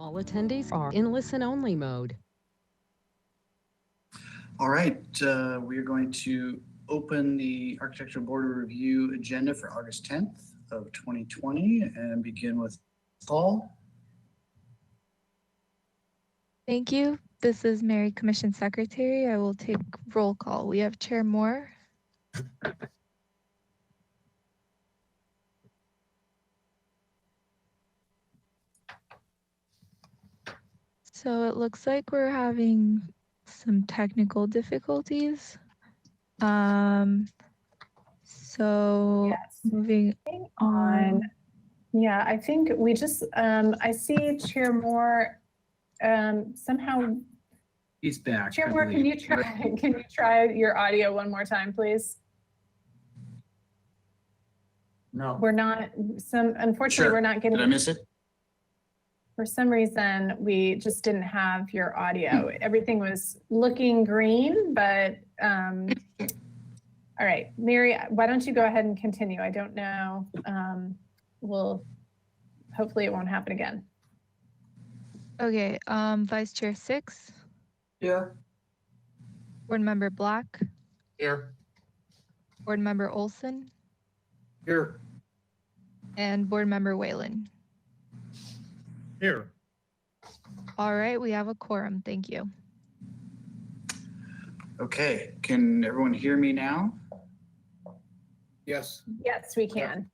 All attendees are in listen-only mode. All right, we are going to open the Architectural Board of Review agenda for August 10th of 2020 and begin with Paul. Thank you. This is Mary, Commission Secretary. I will take roll call. We have Chair Moore. So it looks like we're having some technical difficulties. So Yes. moving on. Yeah, I think we just, I see Chair Moore somehow. He's back. Chair Moore, can you try your audio one more time, please? No. We're not, unfortunately, Sure. we're not getting. Did I miss it? For some reason, we just didn't have your audio. Everything was looking green, but all right, Mary, why don't you go ahead and continue? I don't know. Hopefully it won't happen again. Okay, Vice Chair Six. Here. Board Member Black. Here. Board Member Olson. Here. And Board Member Whalen. Here. All right, we have a quorum. Thank you. Okay, can everyone hear me now? Yes. Yes, we can.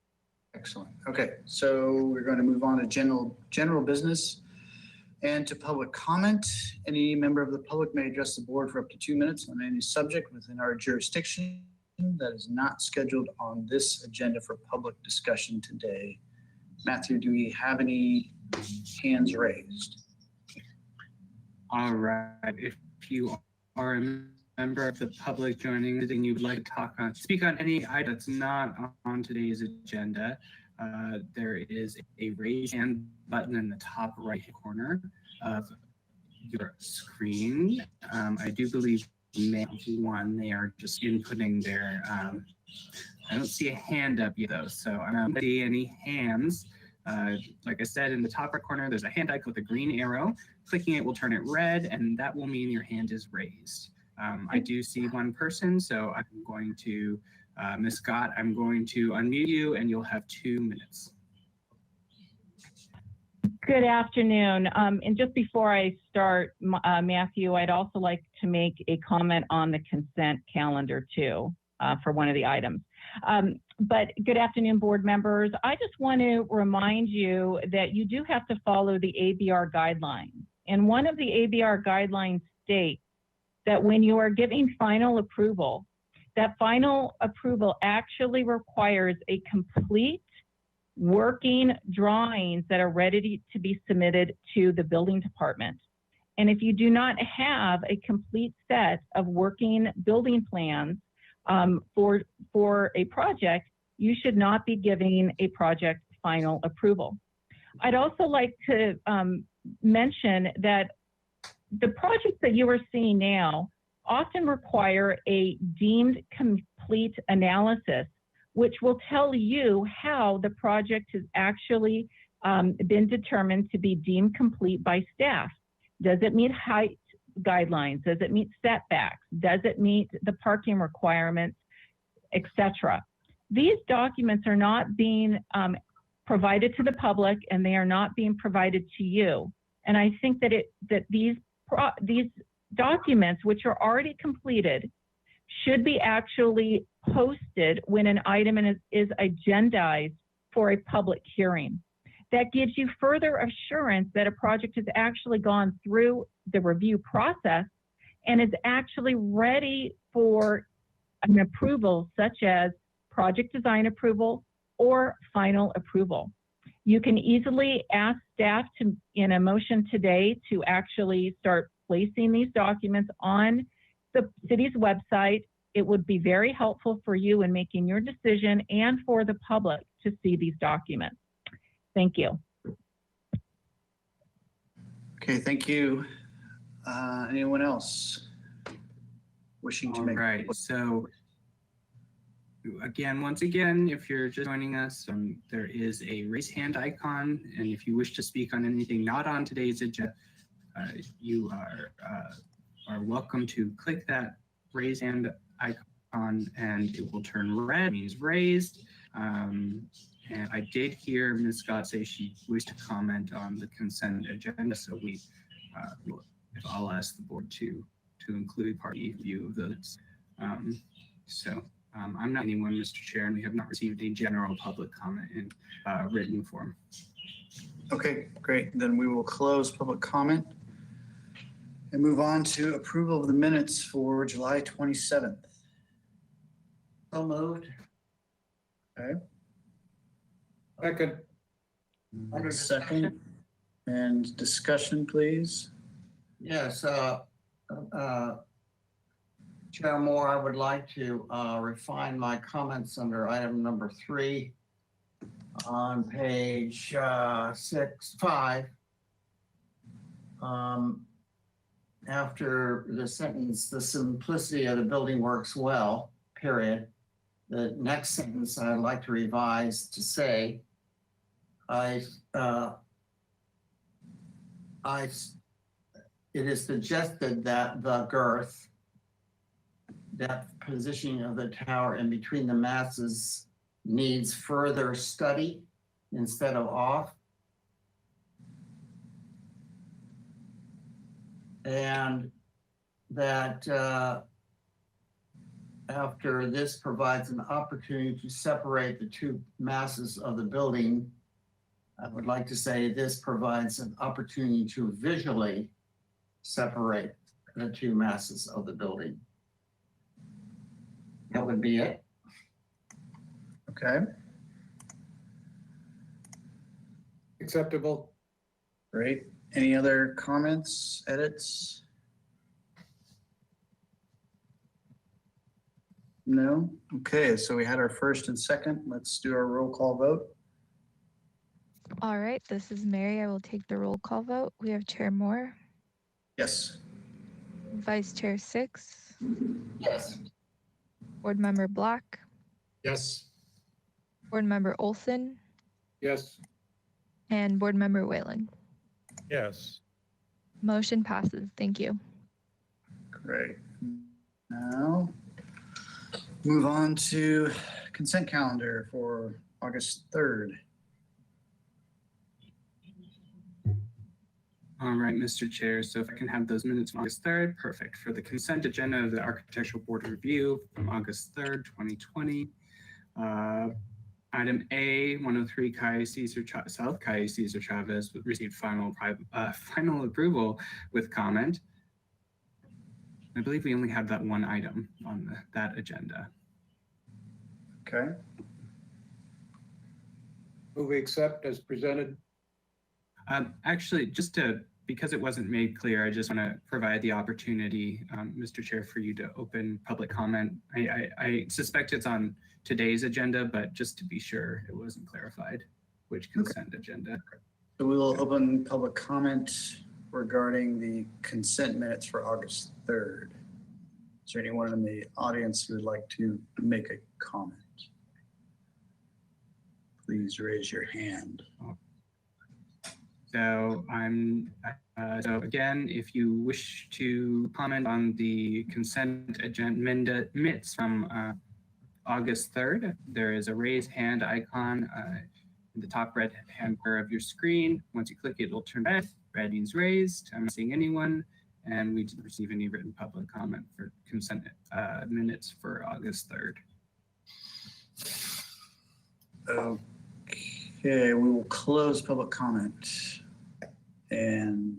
Excellent. Okay, so we're going to move on to general business and to public comment. Any member of the public may address the board for up to 2 minutes on any subject within our jurisdiction that is not scheduled on this agenda for public discussion today. Matthew, do we have any hands raised? All right. If you are a member of the public joining us and you would like to speak on any item that's not on today's agenda, there is a raise hand button in the top right corner of your screen. I do believe one, they are just inputting their, I don't see a hand up yet though, so I don't see any hands. Like I said, in the top right corner, there's a hand icon with a green arrow. Clicking it will turn it red, and that will mean your hand is raised. I do see one person, so I'm going to, Ms. Scott, I'm going to unmute you, and you'll have 2 minutes. Good afternoon. And just before I start, Matthew, I'd also like to make a comment on the consent calendar too, for one of the items. But good afternoon, board members. I just want to remind you that you do have to follow the ABR guidelines. And one of the ABR guidelines states that when you are giving final approval, that final approval actually requires a complete working drawings that are ready to be submitted to the building department. And if you do not have a complete set of working building plans for a project, you should not be giving a project final approval. I'd also like to mention that the projects that you are seeing now often require a deemed complete analysis, which will tell you how the project has actually been determined to be deemed complete by staff. Does it meet height guidelines? Does it meet setbacks? Does it meet the parking requirements, etc.? These documents are not being provided to the public, and they are not being provided to you. And I think that these documents, which are already completed, should be actually posted when an item is agendized for a public hearing. That gives you further assurance that a project has actually gone through the review process and is actually ready for an approval, such as project design approval or final approval. You can easily ask staff to, in a motion today, to actually start placing these documents on the city's website. It would be very helpful for you in making your decision and for the public to see these documents. Thank you. Okay, thank you. Anyone else wishing to make? Right, so again, once again, if you're just joining us, there is a raise hand icon, and if you wish to speak on anything not on today's agenda, you are welcome to click that raise hand icon, and it will turn red, means raised. And I did hear Ms. Scott say she wished to comment on the consent agenda, so I'll ask the board to include party view of those. I'm not anyone, Mr. Chair, and we have not received a general public comment in written form. Okay, great. Then we will close public comment and move on to approval of the minutes for July 27th. So moved. Okay. Second. Under Second. And discussion, please. Yes, Chair Moore, I would like to refine my comments under item number 3 on page 5. After the sentence, the simplicity of the building works well, period. The next sentence I'd like to revise to say, it is suggested that the girth, depth, positioning of the tower in between the masses needs further study instead of off. And that after this provides an opportunity to separate the two masses of the building, I would like to say this provides an opportunity to visually separate the two masses of the building. That would be it. Okay, Acceptable. great. Any other comments, edits? No? Okay, so we had our first and second. Let's do our roll call vote. All right, this is Mary. I will take the roll call vote. We have Chair Moore, Yes. Vice Chair Six, Yes. Board Member Black, Yes. Board Member Olson, Yes. and Board Member Whalen. Yes. Motion passes. Thank you. Great. Now, move on to consent calendar for August 3rd. All right, Mr. Chair, so if I can have those minutes from August 3rd, perfect. For the consent agenda of the Architectural Board Review from August 3rd, 2020. Item A, 103 South Calle Cesar Chavez received final approval with comment. I believe we only have that one item on that agenda. Okay, Move we accept as presented. Actually, because it wasn't made clear, I just want to provide the opportunity, Mr. Chair, for you to open public comment. I suspect it's on today's agenda, but just to be sure, it wasn't clarified which consent agenda. so we will open public comment regarding the consent minutes for August 3rd. Is there anyone in the audience who would like to make a comment? Please raise your hand. So so again, if you wish to comment on the consent agenda minutes from August 3rd, there is a raise hand icon in the top right hand corner of your screen. Once you click it, it'll turn red. Red means raised. I'm not seeing anyone, and we didn't receive any written public comment for consent minutes for August 3rd. Okay, we will close public comment. And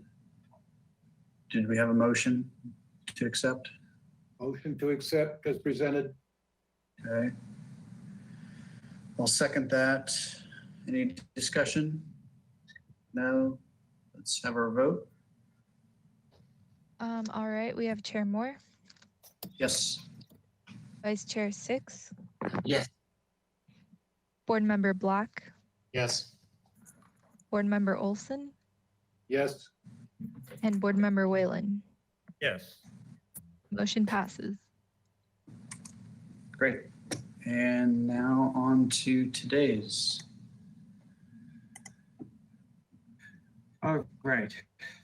did we have a motion to accept? Motion to accept as presented. Okay. I'll second that. Any discussion? No? Let's have our vote. All right, we have Chair Moore, Yes. Vice Chair Six, Yes. Board Member Black, Yes. Board Member Olson, Yes. and Board Member Whalen. Yes. Motion passes. Great. And now on to today's. All right.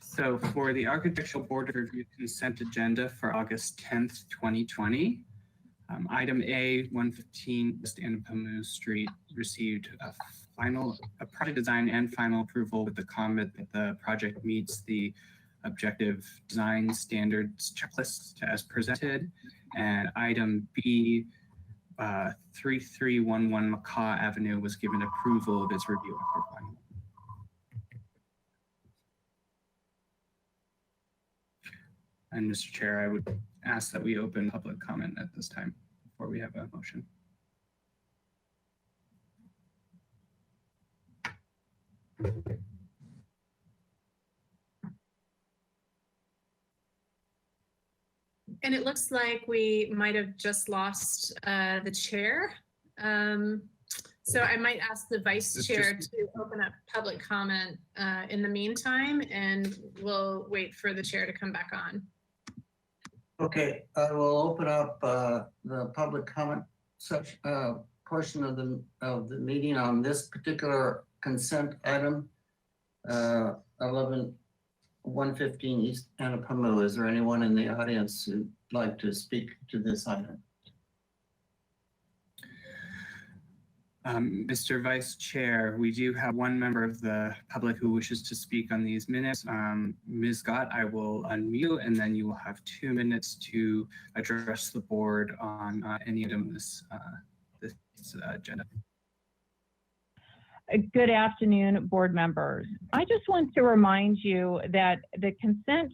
So for the Architectural Board Review Consent Agenda for August 10th, 2020, item A, 115 West Anapamu Street received a project design and final approval with the comment that the project meets the objective design standards checklist as presented. And item B, 3311 Macaw Avenue was given approval of its review after final. And Mr. Chair, I would ask that we open public comment at this time before we have a motion. And it looks like we might have just lost the chair. So I might ask the vice chair to open up public comment in the meantime, and we'll wait for the chair to come back on. Okay, I will open up the public comment portion of the meeting on this particular consent item, 115 East Anapamu. Is there anyone in the audience who'd like to speak to this item? Mr. Vice Chair, we do have one member of the public who wishes to speak on these minutes. Ms. Gott, I will unmute, and then you will have 2 minutes to address the board on any item this agenda. Good afternoon, board members. I just want to remind you that the consent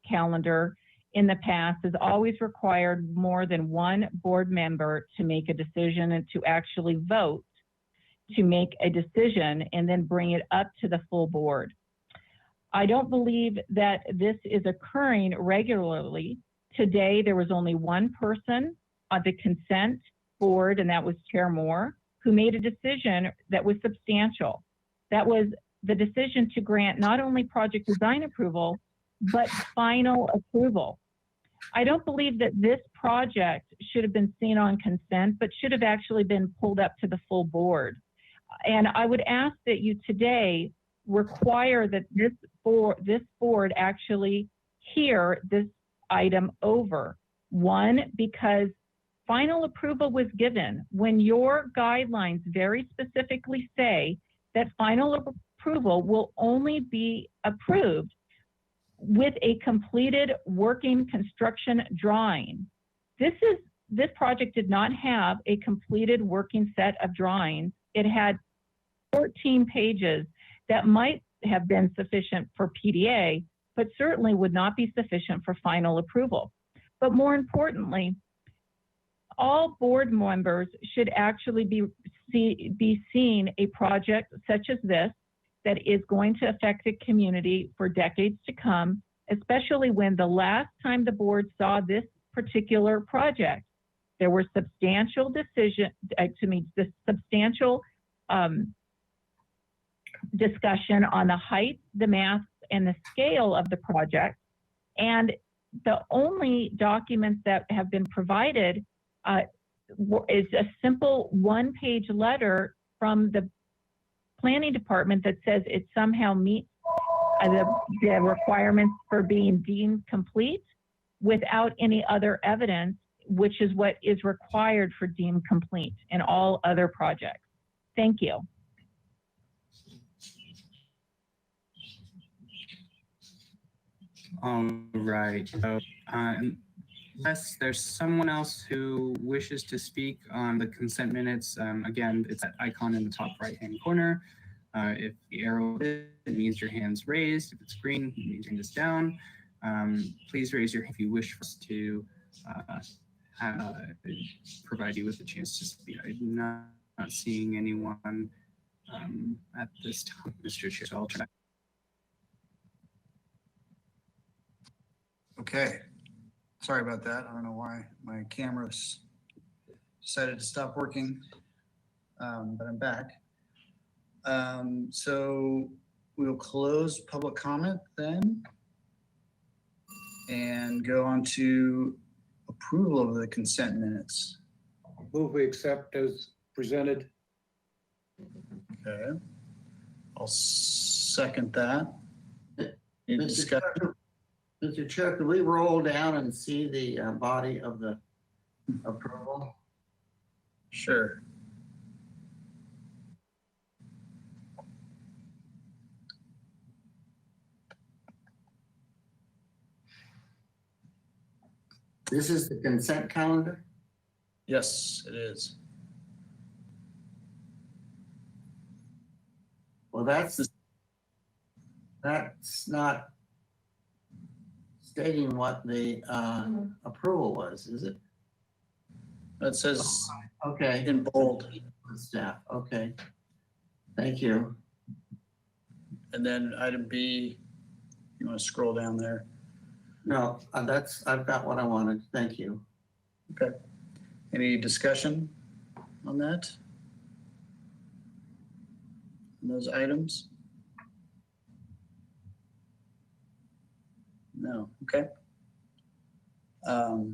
calendar in the past has always required more than one board member to make a decision and to actually vote to make a decision and then bring it up to the full board. I don't believe that this is occurring regularly. Today, there was only one person on the consent board, and that was Chair Moore, who made a decision that was substantial. That was the decision to grant not only project design approval, but final approval. I don't believe that this project should have been seen on consent, but should have actually been pulled up to the full board. And I would ask that you today require that this board actually hear this item over. One, because final approval was given when your guidelines very specifically say that final approval will only be approved with a completed working construction drawing. This project did not have a completed working set of drawings. It had 14 pages that might have been sufficient for PDA, but certainly would not be sufficient for final approval. But more importantly, all board members should actually be seeing a project such as this that is going to affect the community for decades to come, especially when the last time the board saw this particular project, there were substantial discussion on the height, the mass, and the scale of the project. And the only documents that have been provided is a simple one-page letter from the planning department that says it somehow meets the requirements for being deemed complete without any other evidence, which is what is required for deemed complete in all other projects. Thank you. All right. So, unless there's someone else who wishes to speak on the consent minutes, again, it's that icon in the top right-hand corner. If the arrow is, it means your hand's raised. If it's green, it means your hand is down. Please raise your hand if you wish for us to provide you with a chance to speak. I'm not seeing anyone at this time, Mr. Chair, so I'll try. Okay, sorry about that. I don't know why my camera's decided to stop working, but I'm back. So we'll close public comment then and go on to approval of the consent minutes. Move we accept as presented. Okay. I'll second that. Any Mr. discussion? Chair, Mr. Chair, could we roll down and see the body of the approval? Sure. This is the consent calendar? Yes, it is. Well, that's not stating what the approval was, is it? It says Okay. in bold. Staff, okay. Thank you. And then item B, you want to scroll down there? No, I've got what I wanted. Thank you. Okay. Any discussion on that? On those items? No, okay. All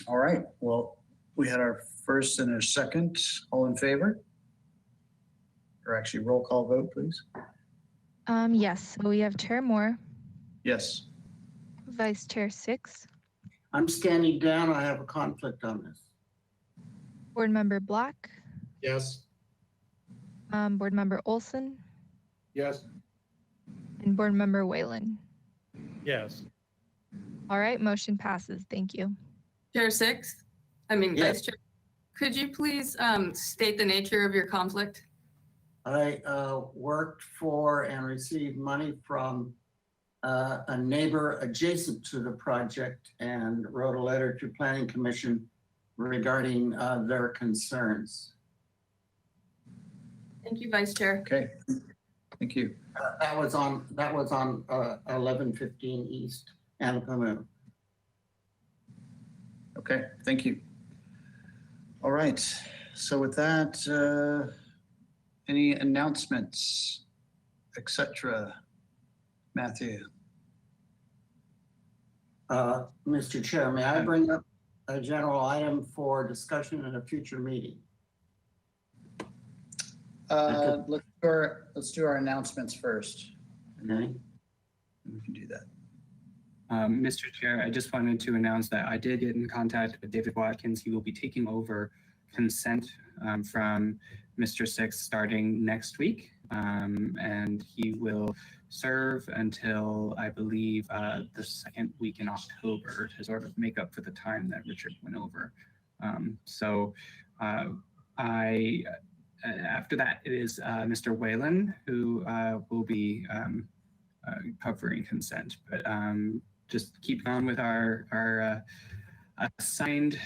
right, well, we had our first and a second. All in favor? Or actually, roll call vote, please. Yes, so we have Chair Moore, Yes. Vice Chair Six, I'm standing down. I have a conflict on this. Board Member Black, Yes. Board Member Olson, Yes. and Board Member Whalen. Yes. All right, motion passes. Thank you. Chair Six, Yes. Vice Chair, could you please state the nature of your conflict? I worked for and received money from a neighbor adjacent to the project and wrote a letter to Planning Commission regarding their concerns. Thank you, Vice Chair. Okay, thank you. That was on 1115 East Anapamu. Okay, thank you. All right, so with that, any announcements, etc.? Matthew? Mr. Chair, may I bring up a general item for discussion in a future meeting? Let's do our announcements first. Okay. We can do that. Mr. Chair, I just wanted to announce that I did get in contact with David Watkins. He will be taking over consent from Mr. Six starting next week. And he will serve until, I believe, the second week in October to sort of make up for the time that Richard went over. After that, it is Mr. Whalen who will be covering consent. But just keep on with our assigned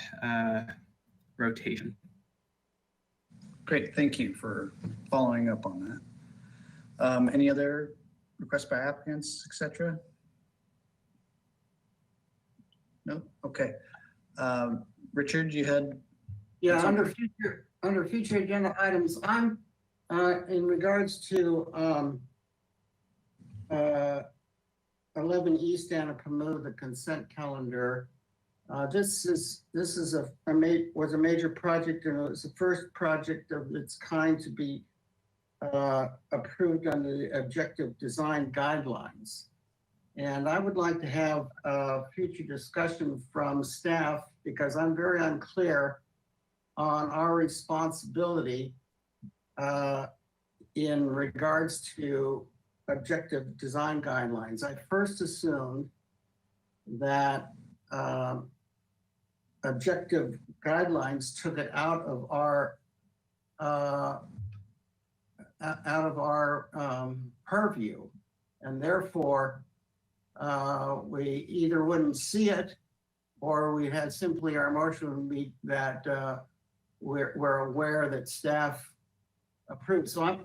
rotation. Great, thank you for following up on that. Any other requests by applicants, etc.? No? Okay. Richard, you had? Yeah, under future agenda items, I'm in regards to 11 East Anapamu, the consent calendar. This was a major project, and it was the first project of its kind to be approved under the objective design guidelines. And I would like to have a future discussion from staff because I'm very unclear on our responsibility in regards to objective design guidelines. I first assumed that objective guidelines took it out of our purview, and therefore we either wouldn't see it or we had simply our motion would be that we're aware that staff approved. So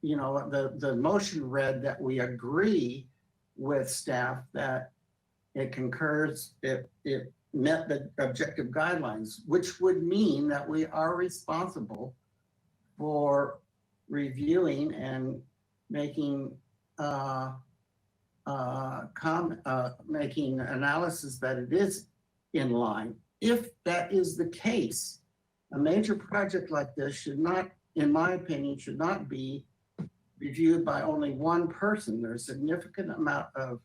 the motion read that we agree with staff that it concurs, it met the objective guidelines, which would mean that we are responsible for reviewing and making making analysis that it is in line if that is the case, a major project like this should not, in my opinion, should not be reviewed by only one person. There's a significant amount of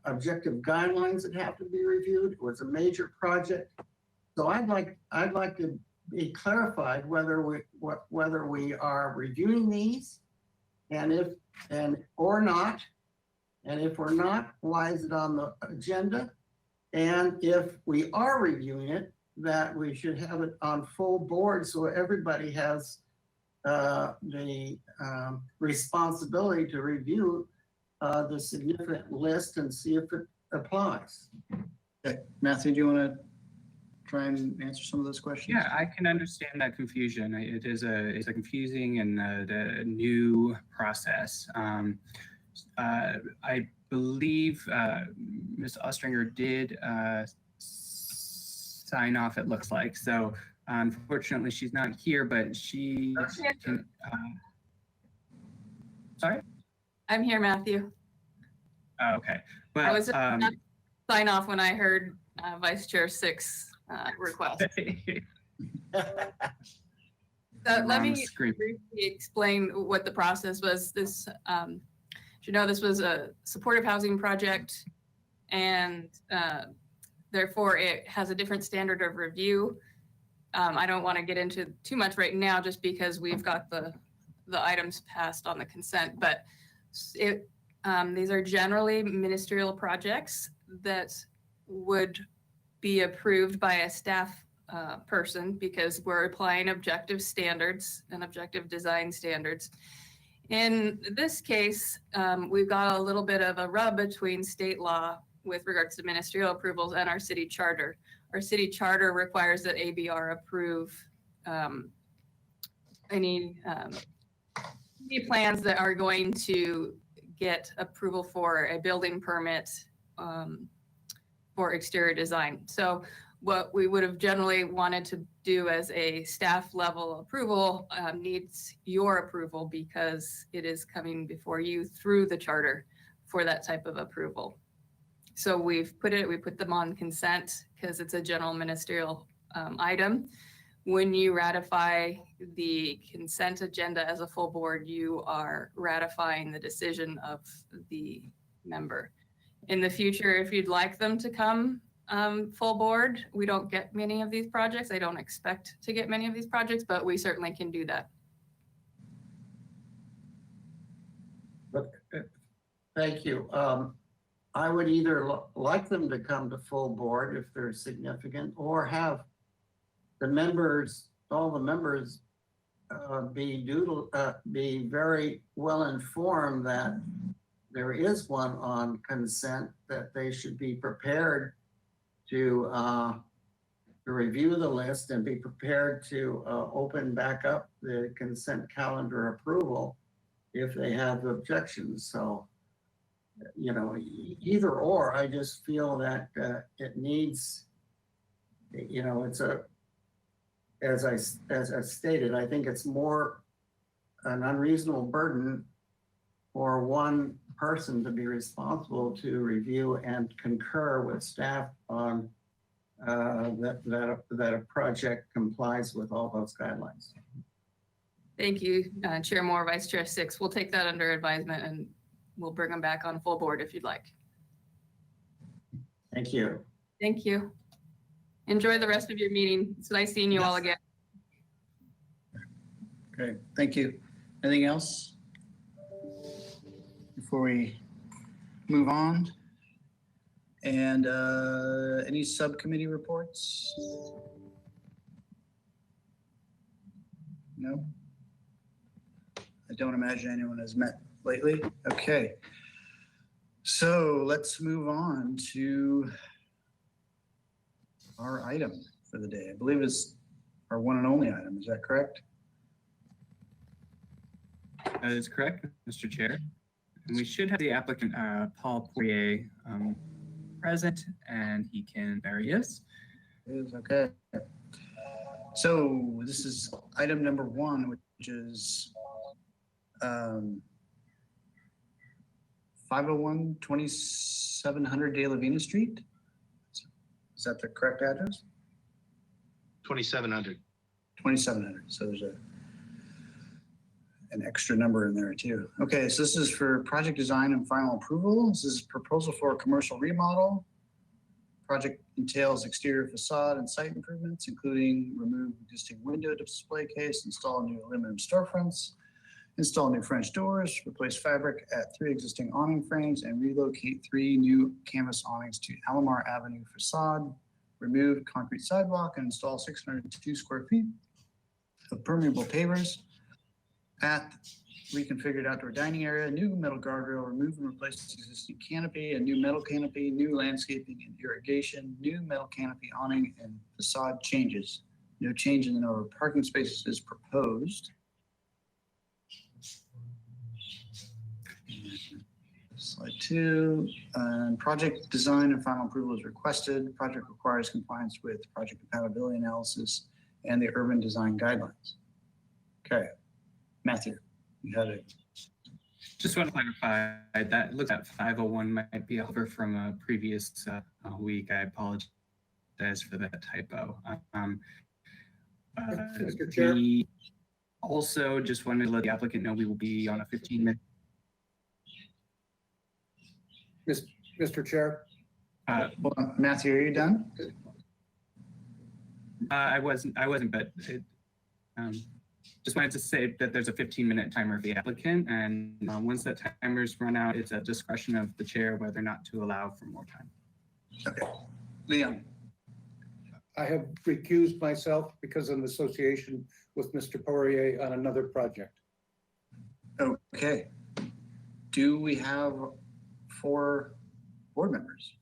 objective guidelines that have to be reviewed. It was a major project. So I'd like to be clarified whether we are reviewing these or not. And if we're not, why is it on the agenda? And if we are reviewing it, that we should have it on full board so everybody has the responsibility to review the significant list and see if it applies. Okay, Matthew, do you want to try and answer some of those questions? Yeah, I can understand that confusion. It's a confusing and a new process. I believe Ms. Ostringer did sign off, it looks like. So unfortunately, she's not here, but she can. Sorry? I'm here, Matthew. Oh, okay. Well, I was not sign off when I heard Vice Chair 6 request. So let me briefly explain what the process was. This, you know, this was a supportive housing project, and therefore it has a different standard of review. I don't want to get into too much right now, just because we've got the items passed on the consent, but these are generally ministerial projects that would be approved by a staff person, because we're applying objective standards and objective design standards. In this case, we've got a little bit of a rub between state law with regards to ministerial approvals and our city charter. Our city charter requires that ABR approve any plans that are going to get approval for a building permit for exterior design. So what we would have generally wanted to do as a staff level approval needs your approval, because it is coming before you through the charter for that type of approval. So we put them on consent because it's a general ministerial item. When you ratify the consent agenda as a full board, you are ratifying the decision of the member. In the future, if you'd like them to come full board, we don't get many of these projects. I don't expect to get many of these projects, but we certainly can do that. Thank you. I would either like them to come to full board if they're significant, or have the members, all the members be very well informed that there is one on consent, that they should be prepared to review the list and be prepared to open back up the consent calendar approval if they have objections. So, you know, either or, I just feel that it needs, you know, it's a, as I stated, I think it's more an unreasonable burden for one person to be responsible to review and concur with staff on that a project complies with all those guidelines. Thank you, Chair Moore, Vice Chair 6. We'll take that under advisement and we'll bring them back on full board if you'd like. Thank you. Thank you. Enjoy the rest of your meeting. It's nice seeing you all again. Okay, thank you. Anything else before we move on? And any subcommittee reports? No? I don't imagine anyone has met lately. Okay. So let's move on to our item for the day. I believe it's our one and only item. Is that correct? That is correct, Mr. Chair. And we should have the applicant, Paul Poirier, present, and there he is. Okay. So this is item number 1, which is 501 2700 De La Vina Street. Is that the correct address? 2700. 2700. So there's an extra number in there too. Okay, so this is for project design and final approval. This is proposal for a commercial remodel. Project entails exterior facade and site improvements, including remove existing window display case, install new aluminum storefronts, install new French doors, replace fabric at 3 existing awning frames, and relocate 3 new canvas awnings to Alomar Avenue facade, remove concrete sidewalk, and install 602 square feet of permeable pavers at reconfigured outdoor dining area, new metal guardrail, remove and replace existing canopy, a new metal canopy, new landscaping and irrigation, new metal canopy awning, and facade changes. No change in the number of parking spaces is proposed. Slide 2, project design and final approval is requested. Project requires compliance with project compatibility analysis and the urban design guidelines. Okay, Matthew, you had it. Just want to clarify that looks at 501 might be over from a previous week. I apologize for that typo. Mr. Chair? We also just wanted to let the applicant know we will be on a 15-minute. Mr. Chair? Hold on. Matthew, are you done? I wasn't, but just wanted to say that there's a 15-minute timer for the applicant, and once that timer's run out, it's at discretion of the chair whether or not to allow for more time. Okay. Leon? I have recused myself because of an association with Mr. Poirier on another project. Okay. Do we have 4 board members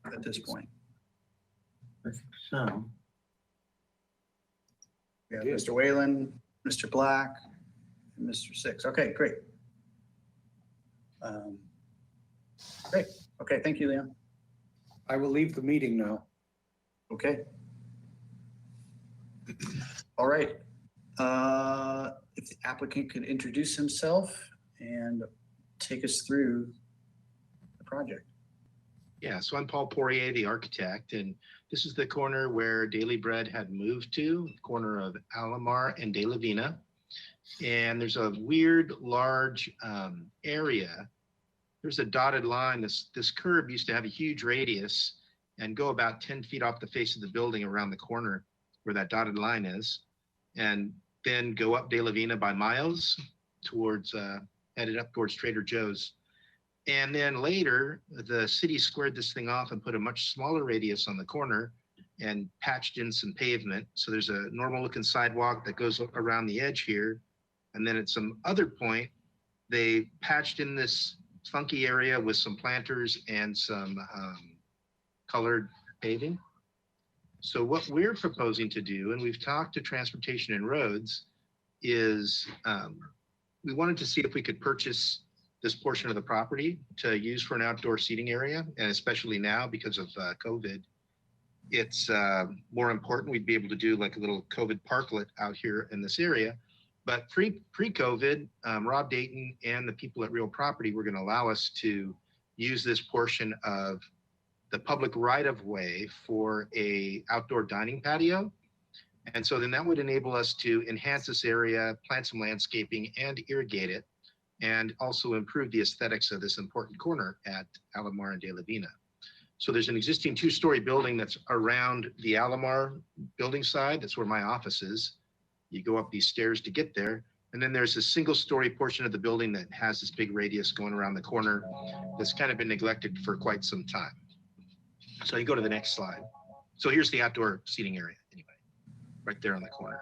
at this point? So, We have Mr. Whalen, Mr. Black, and Mr. Six. Okay, great. Great. Okay, thank you, Leon. I will leave the meeting now. Okay. All right. If the applicant could introduce himself and take us through the project. Yeah, so I'm Paul Poirier, the architect, and this is the corner where Daily Bread had moved to, the corner of Alomar and De La Vina. And there's a weird, large area. There's a dotted line. This curb used to have a huge radius and go about 10 feet off the face of the building around the corner where that dotted line is, and then go up De La Vina by miles towards, headed up towards Trader Joe's. And then later, the city squared this thing off and put a much smaller radius on the corner and patched in some pavement. So there's a normal looking sidewalk that goes around the edge here. And then at some other point, they patched in this funky area with some planters and some colored paving. So what we're proposing to do, and we've talked to Transportation and Roads, is we wanted to see if we could purchase this portion of the property to use for an outdoor seating area. And especially now because of COVID, it's more important. We'd be able to do like a little COVID parklet out here in this area. But pre-COVID, Rob Dayton and the people at Real Property were gonna allow us to use this portion of the public right-of-way for a outdoor dining patio. And so then that would enable us to enhance this area, plant some landscaping and irrigate it, and also improve the aesthetics of this important corner at Alomar and De La Vina. So there's an existing 2-story building that's around the Alomar building side. That's where my office is. You go up these stairs to get there. And then there's a 1-story portion of the building that has this big radius going around the corner that's kind of been neglected for quite some time. So you go to the next slide. So here's the outdoor seating area anyway, right there on the corner.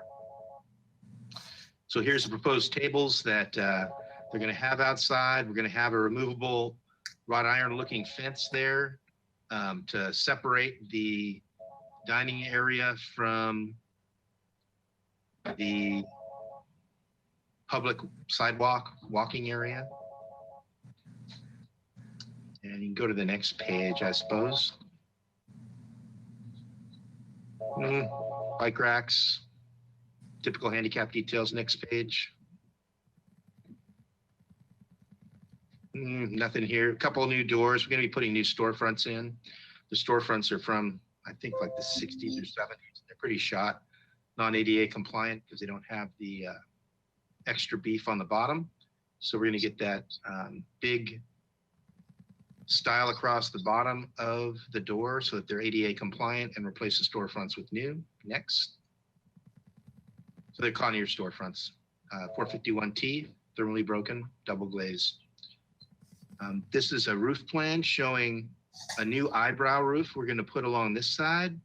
So here's the proposed tables that they're going to have outside. We're going to have a removable wrought iron looking fence there to separate the dining area from the public sidewalk walking area. And you can go to the next page, I suppose. Bike racks, typical handicap details, next page. Nothing here. A couple of new doors. We're going to be putting new storefronts in. The storefronts are from, I think, like the 60s or 70s. They're pretty shot, non-ADA compliant because they don't have the extra beef on the bottom. So we're going to get that big style across the bottom of the door so that they're ADA compliant, and replace the storefronts with new. Next. So they're Conair storefronts, 451T, thermally broken, double glaze. This is a roof plan showing a new eyebrow roof we're going to put along this side.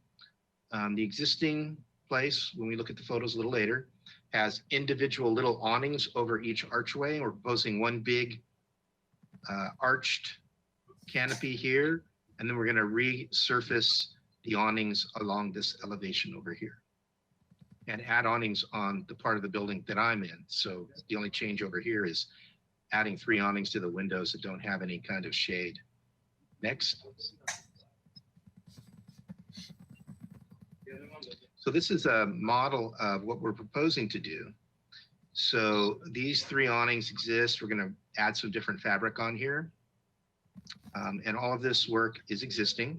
The existing place, when we look at the photos a little later, has individual little awnings over each archway. We're proposing one big arched canopy here, and then we're going to resurface the awnings along this elevation over here and add awnings on the part of the building that I'm in. So the only change over here is adding 3 awnings to the windows that don't have any kind of shade. Next. So this is a model of what we're proposing to do. So these 3 awnings exist. We're going to add some different fabric on here. And all of this work is existing.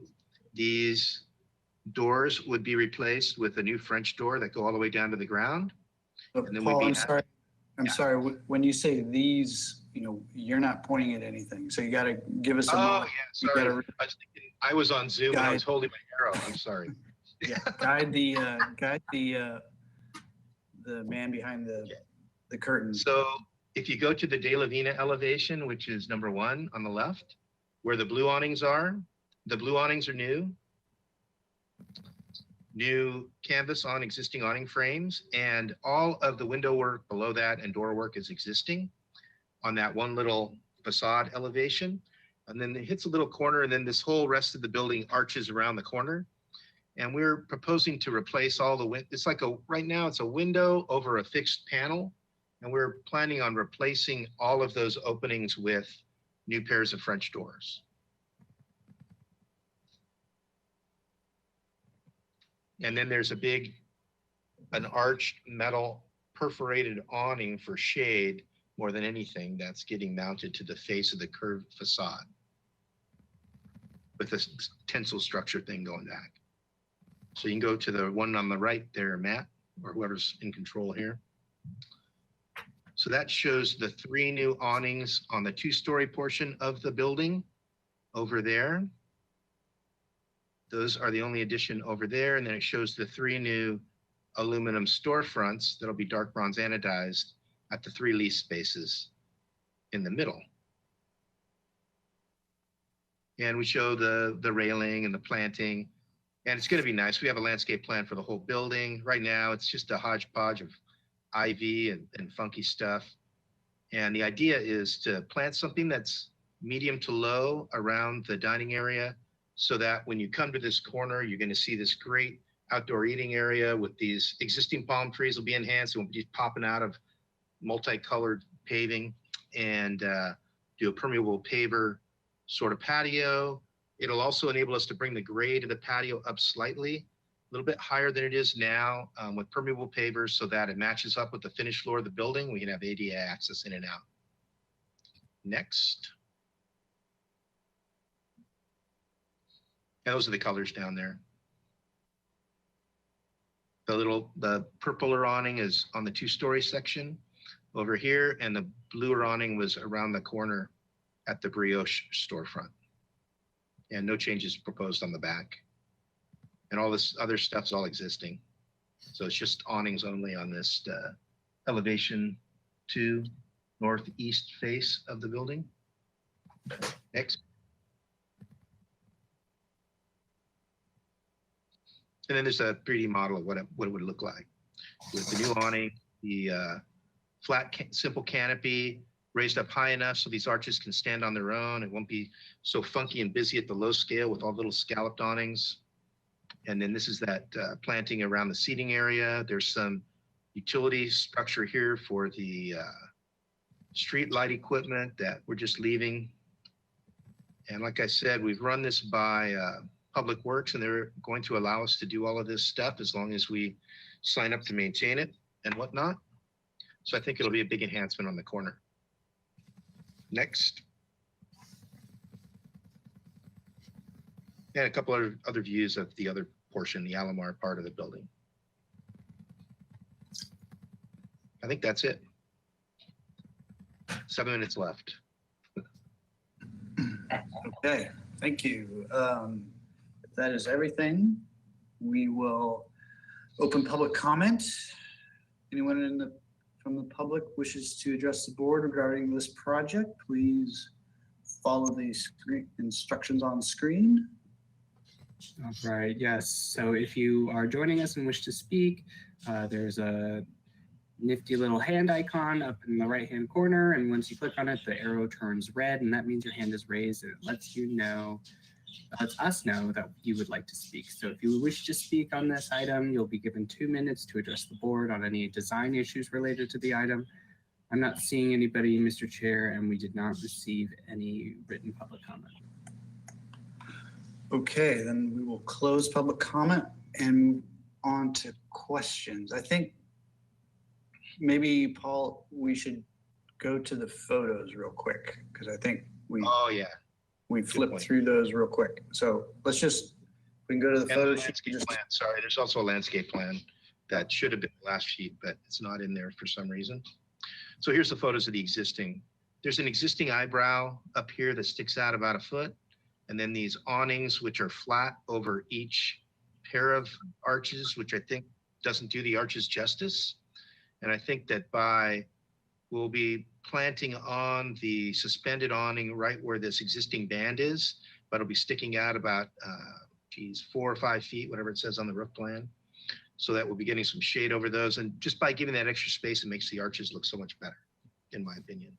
These doors would be replaced with a new French door that go all the way down to the ground. But And then Paul, we'd be I'm sorry. I'm Yeah. sorry. When you say these, you're not pointing at anything. So you got to give us a Oh, moment. yeah, You sorry. gotta- I was thinking, I was on Zoom and I Guide. was holding my arrow. I'm sorry. Yeah, guide the man behind the curtain. So if you go to the De La Vina elevation, which is number 1 on the left, where the blue awnings are, the blue awnings are new. New canvas on existing awning frames, and all of the window work below that and door work is existing on that one little facade elevation. And then it hits a little corner, and then this whole rest of the building arches around the corner. And we're proposing to replace all the it's like right now it's a window over a fixed panel, and we're planning on replacing all of those openings with new pairs of French doors. And then there's an arched metal perforated awning for shade more than anything that's getting mounted to the face of the curved facade with this tensile structure thing going back. So you can go to the one on the right there, Matt, or whoever's in control here. So that shows the 3 new awnings on the 2-story portion of the building over there. Those are the only addition over there. And then it shows the 3 new aluminum storefronts that'll be dark bronze anodized at the 3 lease spaces in the middle. And we show the railing and the planting, and it's going to be nice. We have a landscape plan for the whole building. Right now, it's just a hodgepodge of ivy and funky stuff. And the idea is to plant something that's medium to low around the dining area, so that when you come to this corner, you're going to see this great outdoor eating area with these existing palm trees will be enhanced. It won't be popping out of multicolored paving, and do a permeable paver sort of patio. It'll also enable us to bring the grade of the patio up slightly, a little bit higher than it is now, with permeable pavers, so that it matches up with the finished floor of the building. We can have ADA access in and out. Next. And those are the colors down there. The purpler awning is on the 2-story section over here, and the blue awning was around the corner at the brioche storefront. And no changes proposed on the back. And all this other stuff's all existing. So it's just awnings only on this elevation 2 northeast face of the building. Next. And then there's a 3D model of what it would look like with the new awning, the flat, simple canopy raised up high enough so these arches can stand on their own. It won't be so funky and busy at the low scale with all little scalloped awnings. And then this is that planting around the seating area. There's some utility structure here for the street light equipment that we're just leaving. And like I said, we've run this by Public Works, and they're going to allow us to do all of this stuff as long as we sign up to maintain it and whatnot. So I think it'll be a big enhancement on the corner. Next. And a couple other views of the other portion, the Alomar part of the building. I think that's it. 7 minutes left. Okay, thank you. If that is everything, we will open public comment. Anyone from the public wishes to address the board regarding this project, please follow the instructions on screen. All right, yes. So if you are joining us and wish to speak, there's a nifty little hand icon up in the right-hand corner. And once you click on it, the arrow turns red, and that means your hand is raised, and it lets us know that you would like to speak. So if you wish to speak on this item, you'll be given 2 minutes to address the board on any design issues related to the item. I'm not seeing anybody, Mr. Chair, and we did not receive any written public comment. Okay, then we will close public comment and move on to questions. I think maybe, Paul, we should go to the photos real quick, because I think Oh, yeah. we flipped point. through those real quick. So let's just, we can go to the And the photo sheet. landscape plan, sorry, there's also a landscape plan that should have been the last sheet, but it's not in there for some reason. So here's the photos of the existing. There's an existing eyebrow up here that sticks out about 1 foot. And then these awnings, which are flat over each pair of arches, which I think doesn't do the arches justice. And I think that we'll be planting on the suspended awning right where this existing band is, but it'll be sticking out about, 4 or 5 feet, whatever it says on the roof plan. So that we'll be getting some shade over those. And just by giving that extra space, it makes the arches look so much better, in my opinion.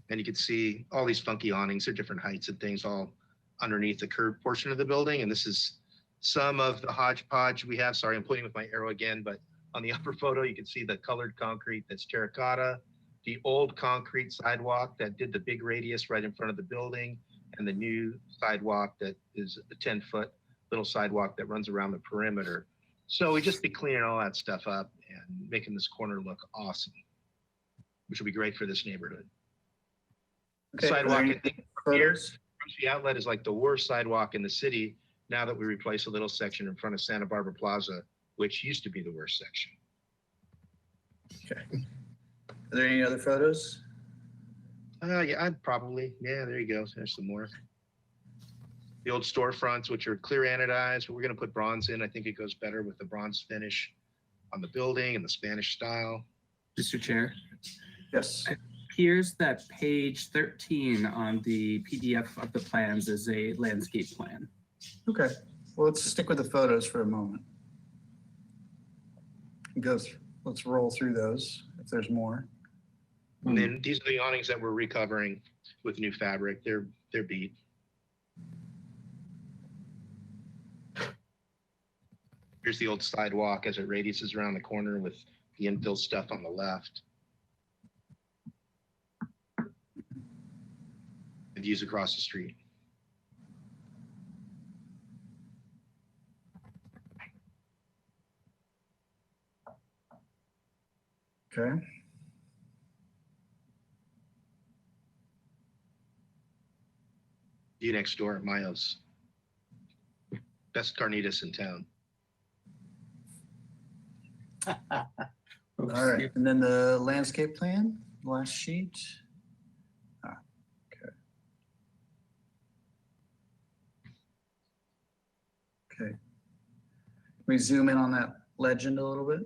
And you can see all these funky awnings, they're different heights and things all underneath the curved portion of the building. And this is some of the hodgepodge we have. Sorry, I'm pointing with my arrow again, but on the upper photo, you can see the colored concrete that's terracotta, the old concrete sidewalk that did the big radius right in front of the building, and the new sidewalk that is a 10-foot little sidewalk that runs around the perimeter. So we just be cleaning all that stuff up and making this corner look awesome, which will be great for this neighborhood. Okay, Sidewalk, I any think, photos? the outlet is like the worst sidewalk in the city now that we replace a little section in front of Santa Barbara Plaza, which used to be the worst section. Okay. Are there any other photos? Yeah, I'd probably. Yeah, there you go. There's some more. The old storefronts, which are clear anodized, but we're going to put bronze in. I think it goes better with the bronze finish on the building and the Spanish style. Mr. Chair, Yes. it appears that page 13 on the PDF of the plans is a landscape plan. Okay. Well, let's stick with the photos for a moment. Let's roll through those if there's more. And then these are the awnings that we're recovering with new fabric. They're beat. Here's the old sidewalk as it radiuses around the corner with the infill stuff on the left. The views across the street. Okay. View next door at Mayo's. Best carnitas in town. All right. And then the landscape plan, last sheet. Okay. Okay. We zoom in on that legend a little bit.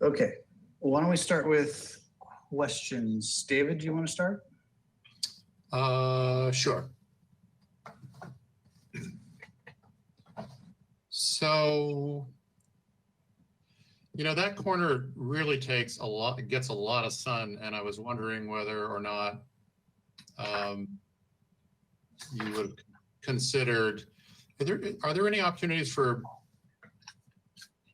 Okay, well, why don't we start with questions? David, do you want to start? Sure. So, that corner really gets a lot of sun, and I was wondering whether or not you would have considered, are there any opportunities for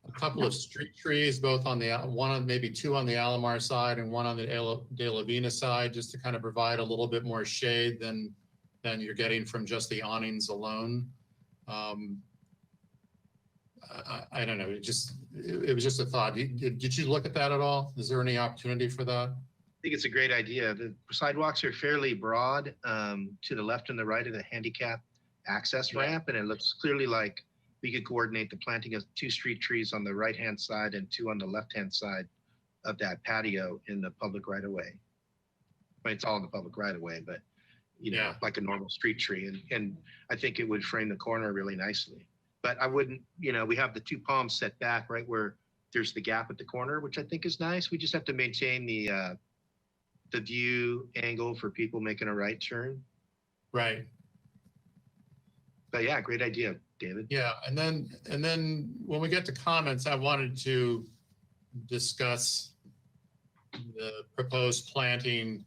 a couple of street trees, both on the maybe two on the Alomar side and one on the De La Vina side, just to kind of provide a little bit more shade than you're getting from just the awnings alone? I don't know, it was just a thought. Did you look at that at all? Is there any opportunity for that? I think it's a great idea. The sidewalks are fairly broad to the left and the right of the handicap access ramp, and it looks clearly like we could coordinate the planting of 2 street trees on the right-hand side and 2 on the left-hand side of that patio in the public right-of-way. I mean, it's all in the public right-of-way, but you know, like a normal street tree, and I think it would frame the corner really nicely. But I wouldn't, you know, we have the 2 palms set back right where there's the gap at the corner, which I think is nice. We just have to maintain the view angle for people making a right turn. Right. But yeah, great idea, David. Yeah, and then when we get to comments, I wanted to discuss the proposed planting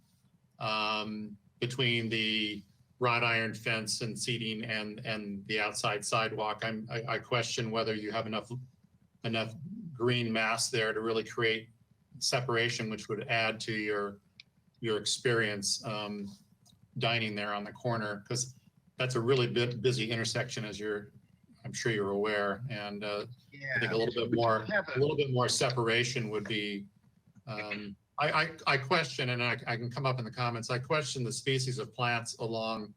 between the wrought iron fence and seating and the outside sidewalk. I question whether you have enough green mass there to really create separation, which would add to your experience dining there on the corner, because that's a really busy intersection, as I'm sure you're aware, and I think a little bit more separation would be. I question, and I can come up in the comments, I question the species of plants along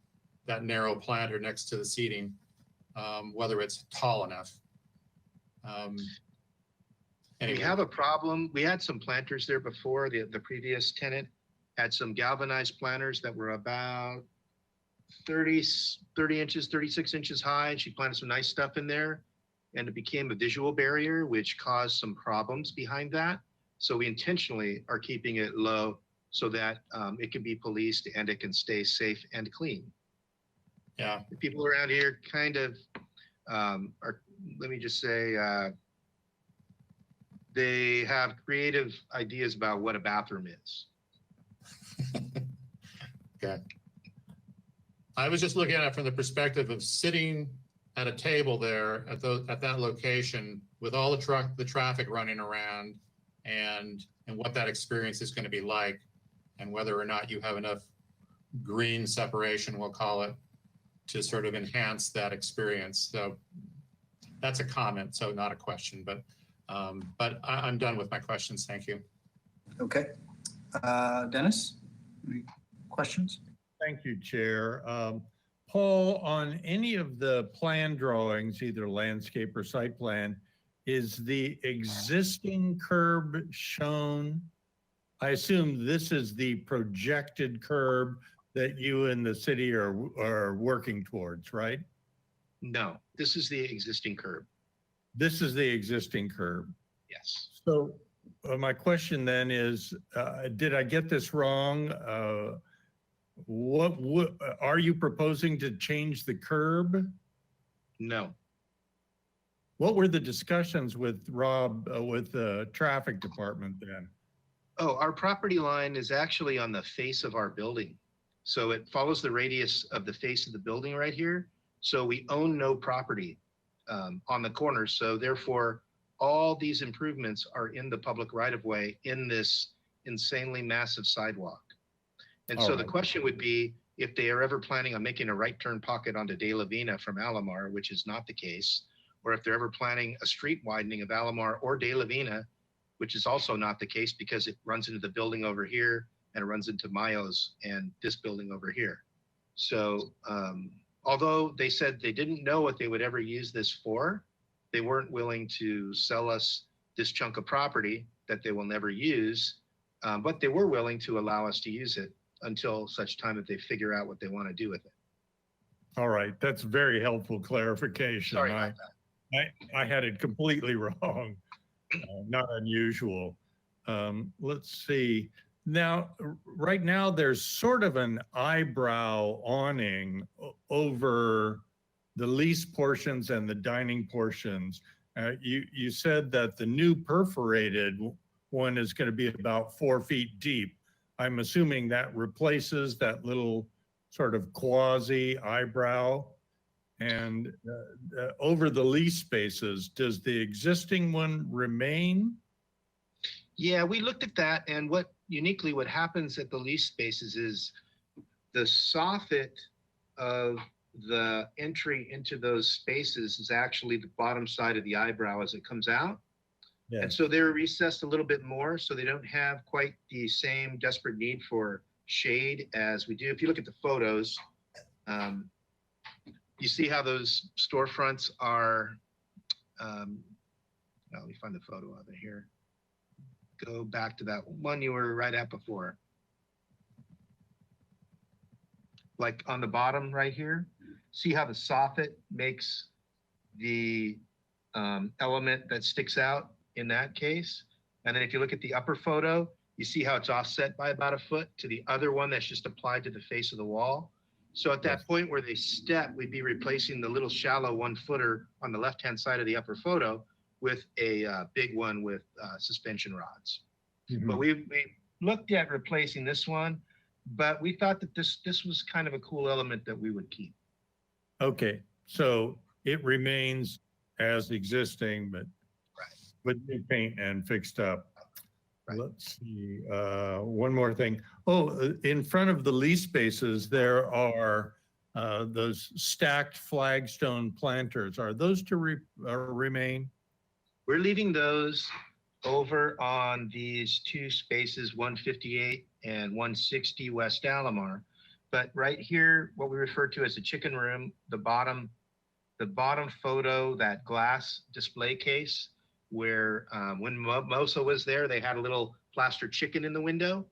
that narrow planter next to the seating, whether it's tall enough. Anyway. We have a problem. We had some planters there before. The previous tenant had some galvanized planters that were about 30 inches, 36 inches high, and she planted some nice stuff in there, and it became a visual barrier, which caused some problems behind that. So we intentionally are keeping it low so that it can be policed and it can stay safe and clean. Yeah. The people around here kind of are, let me just say, they have creative ideas about what a bathroom is. Okay. I was just looking at it from the perspective of sitting at a table there at that location with all the traffic running around, and what that experience is going to be like, and whether or not you have enough green separation, we'll call it, to sort of enhance that experience. So that's a comment, so not a question, but I'm done with my questions. Thank you. Okay. Dennis, any questions? Thank you, Chair. Paul, on any of the plan drawings, either landscape or site plan, is the existing curb shown? I assume this is the projected curb that you and the city are working towards, right? No, this is the existing curb. This is the existing curb. Yes. So my question then is, did I get this wrong? What are you proposing to change the curb? No. What were the discussions with Rob, with the traffic department then? Oh, our property line is actually on the face of our building. So it follows the radius of the face of the building right here. So we own no property on the corner. So therefore, all these improvements are in the public right-of-way in this insanely massive sidewalk. And so the question would be, if they are ever planning on making a right turn pocket onto De La Vina from Alomar, which is not the case, or if they're ever planning a street widening of Alomar or De La Vina, which is also not the case because it runs into the building over here and it runs into Mayo's and this building over here. So although they said they didn't know what they would ever use this for, they weren't willing to sell us this chunk of property that they will never use, but they were willing to allow us to use it until such time that they figure out what they want to do with it. All right, that's very helpful clarification. Sorry about that. I had it completely wrong, not unusual. Let's see. Now, right now, there's sort of an eyebrow awning over the lease portions and the dining portions. You said that the new perforated one is going to be about 4 feet deep. I'm assuming that replaces that little sort of quasi eyebrow. And over the lease spaces, does the existing one remain? Yeah, we looked at that, and what happens at the lease spaces is the soffit of the entry into those spaces is actually the bottom side of the eyebrow as it comes out. And so they're recessed a little bit more, so they don't have quite the same desperate need for shade as we do. If you look at the photos, you see how those storefronts are, let me find the photo of it here. Go back to that one you were right at before. Like on the bottom right here, see how the soffit makes the element that sticks out in that case. And then if you look at the upper photo, you see how it's offset by about a foot to the other one that's just applied to the face of the wall. So at that point where they step, we'd be replacing the little shallow 1-footer on the left-hand side of the upper photo with a big one with suspension rods. But we looked at replacing this one, but we thought that this was kind of a cool element that we would keep. Okay, so it remains as existing, but with new paint and fixed up. Right. Let's see, one more thing. Oh, in front of the lease spaces, there are those stacked flagstone planters. Are those to remain? We're leaving those over on these two spaces, 158 and 160 West Alomar. But right here, what we refer to as the chicken room, the bottom photo, that glass display case, where when Mosa was there, they had a little plaster chicken in the window.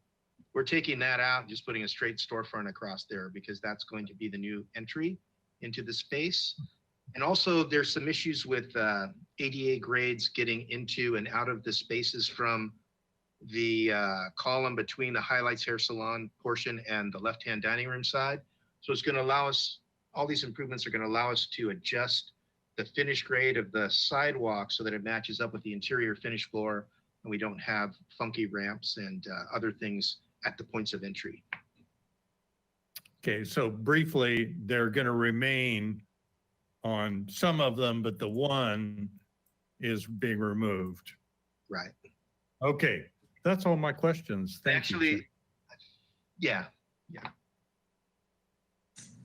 We're taking that out and just putting a straight storefront across there because that's going to be the new entry into the space. And also there's some issues with ADA grades getting into and out of the spaces from the column between the Highlights Hair Salon portion and the left-hand dining room side. So it's going to allow us, all these improvements are going to allow us to adjust the finish grade of the sidewalk so that it matches up with the interior finish floor and we don't have funky ramps and other things at the points of entry. Okay, so briefly, they're going to remain on some of them, but the one is being removed. Right. Okay, that's all my questions. Thank you. Actually, yeah.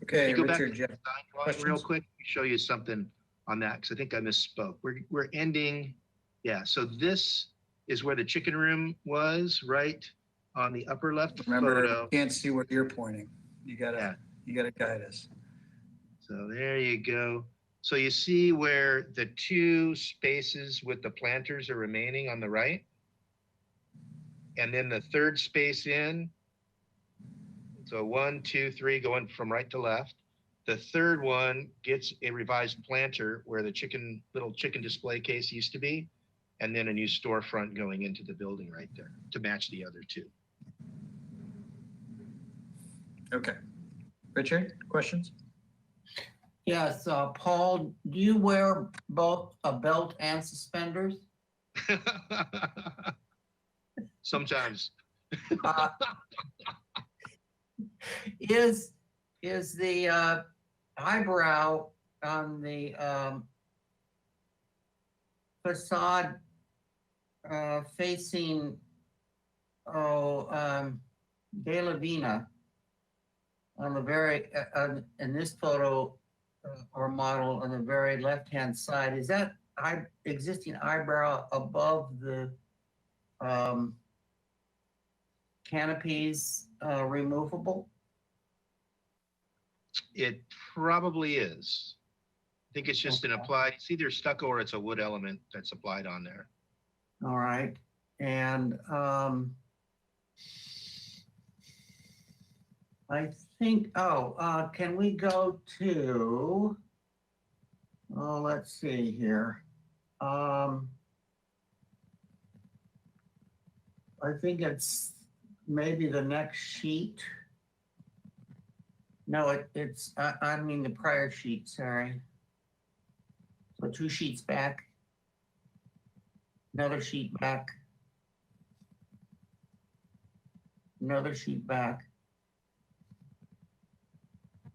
Okay, Go back Richard, to Jeff. the design drawing real quick, show you something on that because I think I misspoke. We're ending, yeah. So this is where the chicken room was, right on the upper left Remember, photo. can't see where you're pointing. You gotta guide us. So there you go. So you see where the two spaces with the planters are remaining on the right, and then the third space in. So 1, 2, 3 going from right to left. The third one gets a revised planter where the little chicken display case used to be, and then a new storefront going into the building right there to match the other two. Okay. Richard, questions? Yes, Paul, do you wear both a belt and suspenders? Sometimes. Is the eyebrow on the facade facing De La Vina on the very in this photo or model on the very left-hand side, is that existing eyebrow above the canopies removable? It probably is. I think it's just an applied, it's either stucco or it's a wood element that's applied on there. All right. And I think, can we go to, let's see here. I think it's maybe the next sheet. No, it's, I mean the prior sheet, sorry. So 2 sheets back. Another sheet back. Another sheet back.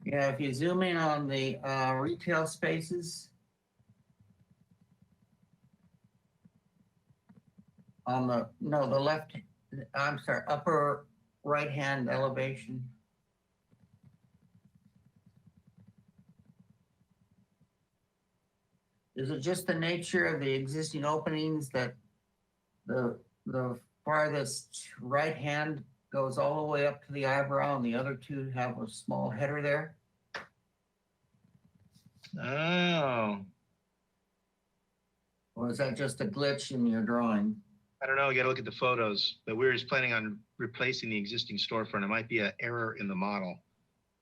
Yeah, if you zoom in on the retail spaces. On the, no, the left, I'm sorry, upper right-hand elevation. Is it just the nature of the existing openings that the farthest right hand goes all the way up to the eyebrow and the other two have a small header there? Oh, Or is that just a glitch in your drawing? I don't know. You got to look at the photos. But we were just planning on replacing the existing storefront. It might be an error in the model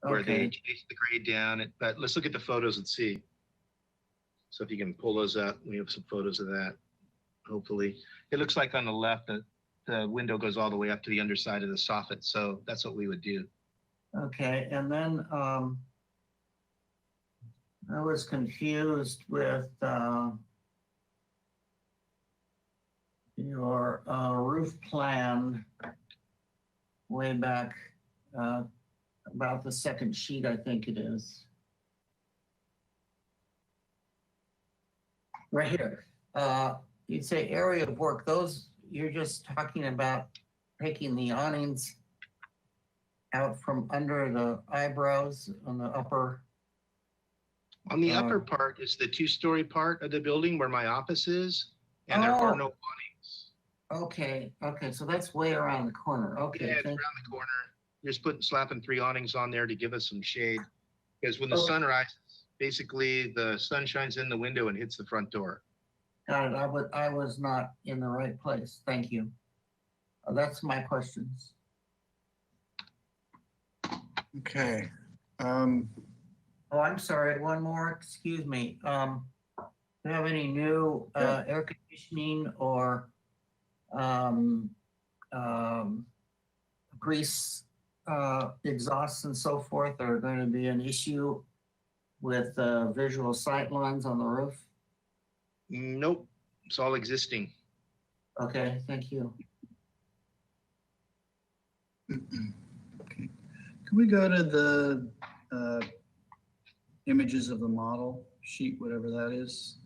where they Okay, changed the grade down. But let's look at the photos and see. So if you can pull those up, we have some photos of that. Hopefully, it looks like on the left the window goes all the way up to the underside of the soffit. So that's what we would do. okay, and then I was confused with your roof plan way back about the second sheet, I think it is. Right here. You'd say area of work, those, you're just talking about taking the awnings out from under the eyebrows on the upper. On the upper part is the two-story part of the building where my office is, and there are no awnings. Okay, okay, so that's way around the corner. Okay, Yeah, it's around the corner. You're just slapping 3 awnings on there to give us some shade. Because when the sun rises, basically the sun shines in the window and hits the front door. got it. I was not in the right place. Thank you. That's my questions. Okay. Oh, I'm sorry, one more, excuse me. Do you have any new air conditioning or grease exhausts and so forth that are going to be an issue with visual sight lines on the roof? Nope, it's all existing. Okay, thank you. Okay. Can we go to the images of the model sheet, whatever that is?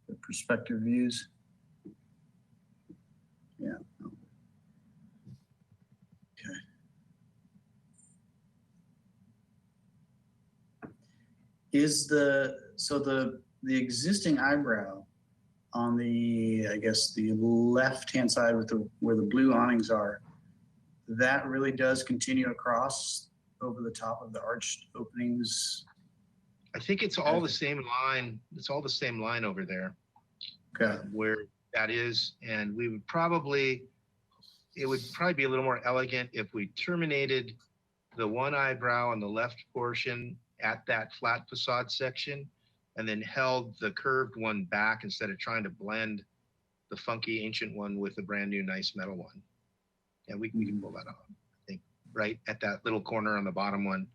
The perspective views. Yeah. Okay. Is the existing eyebrow on the, I guess, the left-hand side with where the blue awnings are, that really does continue across over the top of the arched openings? I think it's all the same line. It's all the same line over there. Okay. Where that is. And we would probably, it would probably be a little more elegant if we terminated the one eyebrow on the left portion at that flat facade section and then held the curved one back instead of trying to blend the funky ancient one with the brand new nice metal one. And we can pull that off, I think, right at that little corner on the bottom one,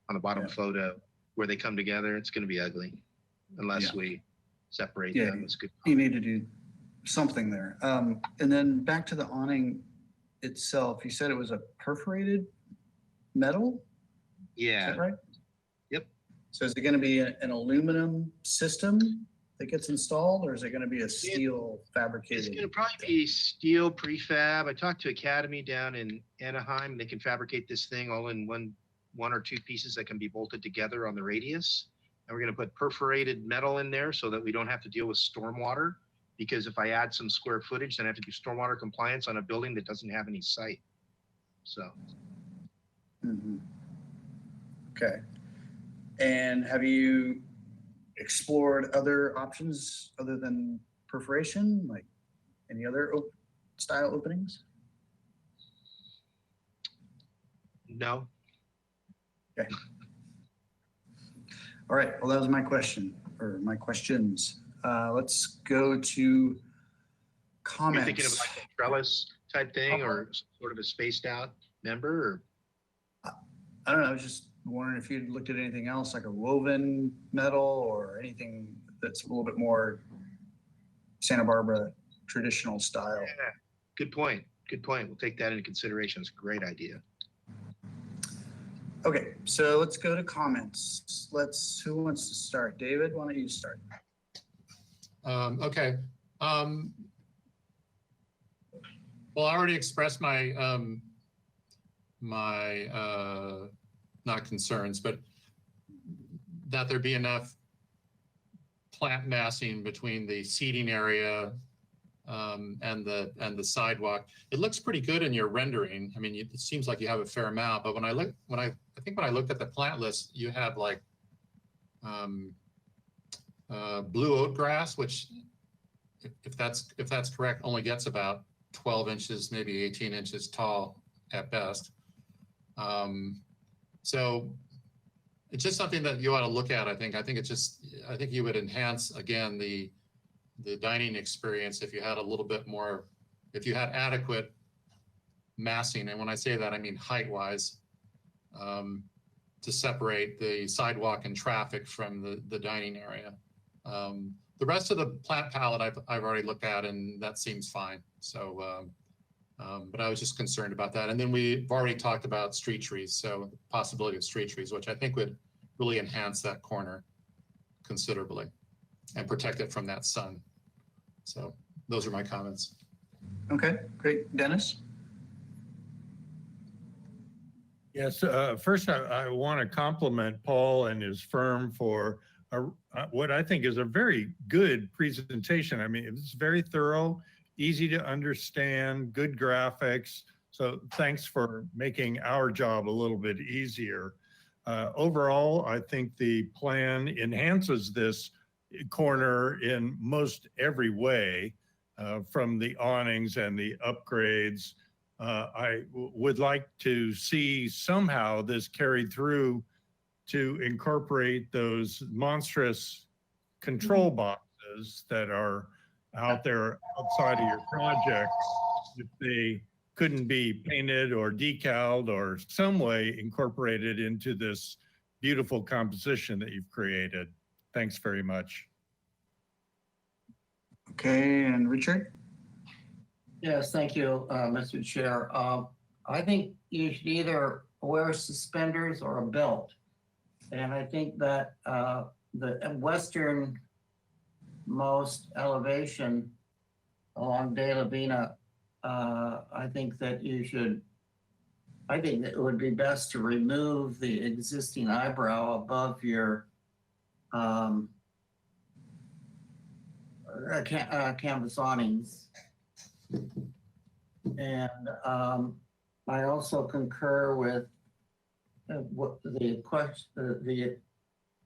on the bottom photo where they come together. It's going to be ugly unless we separate them. It's good. You need to do something there. And then back to the awning itself, you said it was a perforated metal? Yeah. Is that right? Yep. So is it going to be an aluminum system that gets installed, or is it going to be a steel fabricated? It's going to probably be steel prefab. I talked to Academy down in Anaheim. They can fabricate this thing all in one or two pieces that can be bolted together on the radius. And we're going to put perforated metal in there so that we don't have to deal with stormwater. Because if I add some square footage, then I have to do stormwater compliance on a building that doesn't have any site. So. Mm-hmm. Okay. And have you explored other options other than perforation, like any other style openings? No. Okay. All right. Well, that was my question, or my questions. Let's go to comments. You're thinking of like a trellis type thing or sort of a spaced out member? Or? I don't know. I was just wondering if you'd looked at anything else, like a woven metal or anything that's a little bit more Santa Barbara traditional style. Yeah. Good point. Good point. We'll take that into consideration. It's a great idea. Okay, so let's go to comments. Who wants to start? David, why don't you start? Okay. Well, I already expressed my not concerns, but that there be enough plant massing between the seating area and the sidewalk. It looks pretty good in your rendering. I mean, it seems like you have a fair amount, but I think when I looked at the plant list, you have like blue oat grass, which if that's correct, only gets about 12 inches, maybe 18 inches tall at best. So it's just something that you ought to look at. I think you would enhance again the dining experience if you had a little bit more, if you had adequate massing. And when I say that, I mean height-wise, to separate the sidewalk and traffic from the dining area. The rest of the plant palette I've already looked at, and that seems fine. So, but I was just concerned about that. And then we've already talked about street trees, so the possibility of street trees, which I think would really enhance that corner considerably and protect it from that sun. So those are my comments. Okay, great. Dennis? Yes, first I want to compliment Paul and his firm for what I think is a very good presentation. I mean, it's very thorough, easy to understand, good graphics. So thanks for making our job a little bit easier. Overall, I think the plan enhances this corner in most every way, from the awnings and the upgrades. I would like to see somehow this carried through to incorporate those monstrous control boxes that are out there outside of your project. If they couldn't be painted or decaled or some way incorporated into this beautiful composition that you've created. Thanks very much. Okay, and Richard? Yes, thank you, Mr. Chair. I think you should either wear suspenders or a belt. And I think that the westernmost elevation along De La Vina, I think that it would be best to remove the existing eyebrow above your canvas awnings. And I also concur with what the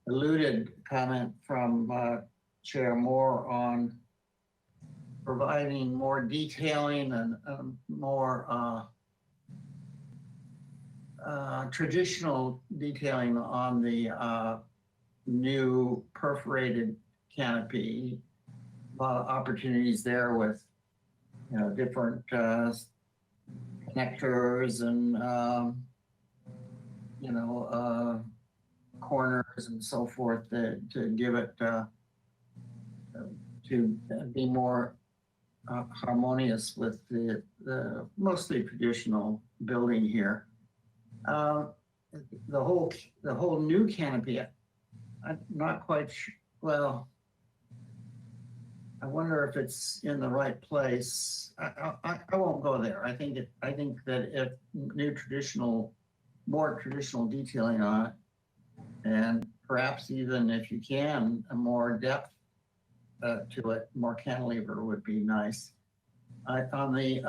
alluded comment from Chair Moore on providing more detailing and more traditional detailing on the new perforated canopy. A lot of opportunities there with, you know, different connectors and you know, corners and so forth to give it to be more harmonious with the mostly traditional building here. The whole new canopy, I'm not quite sure. Well, I wonder if it's in the right place. I won't go there. I think that if more traditional detailing on it, and perhaps even if you can, a more depth to it, more cantilever would be nice. On the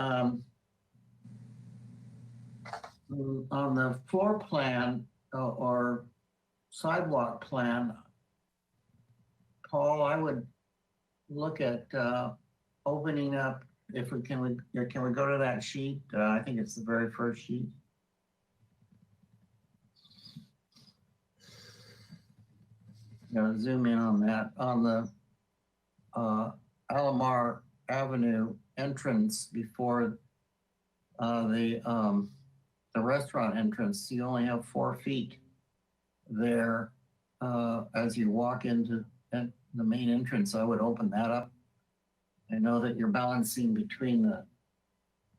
floor plan or sidewalk plan, Paul, I would look at opening up. If we can we go to that sheet? I think it's the very first sheet. Zoom in on that. On the Alomar Avenue entrance before the restaurant entrance, you only have 4 feet there as you walk into the main entrance. I would open that up. I know that you're balancing between the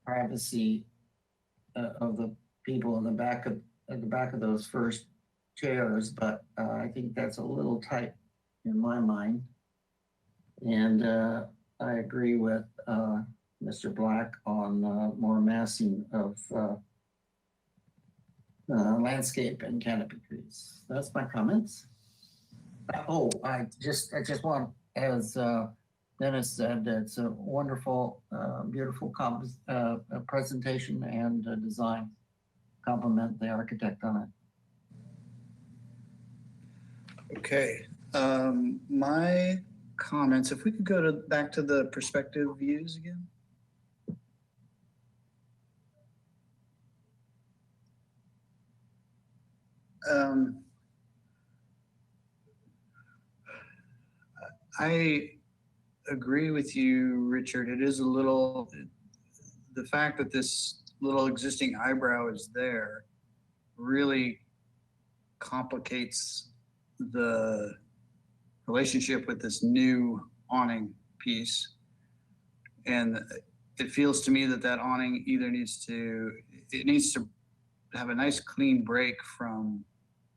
privacy of the people in the back of those first chairs, but I think that's a little tight in my mind. And I agree with Mr. Black on more massing of landscape and canopy trees. That's my comments. Oh, I just want, as Dennis said, it's a wonderful, beautiful presentation and design. Compliment the architect on it. Okay, my comments, if we could go back to the perspective views again. I agree with you, Richard. It is a little, the fact that this little existing eyebrow is there really complicates the relationship with this new awning piece. And it feels to me that that awning either needs to have a nice clean break from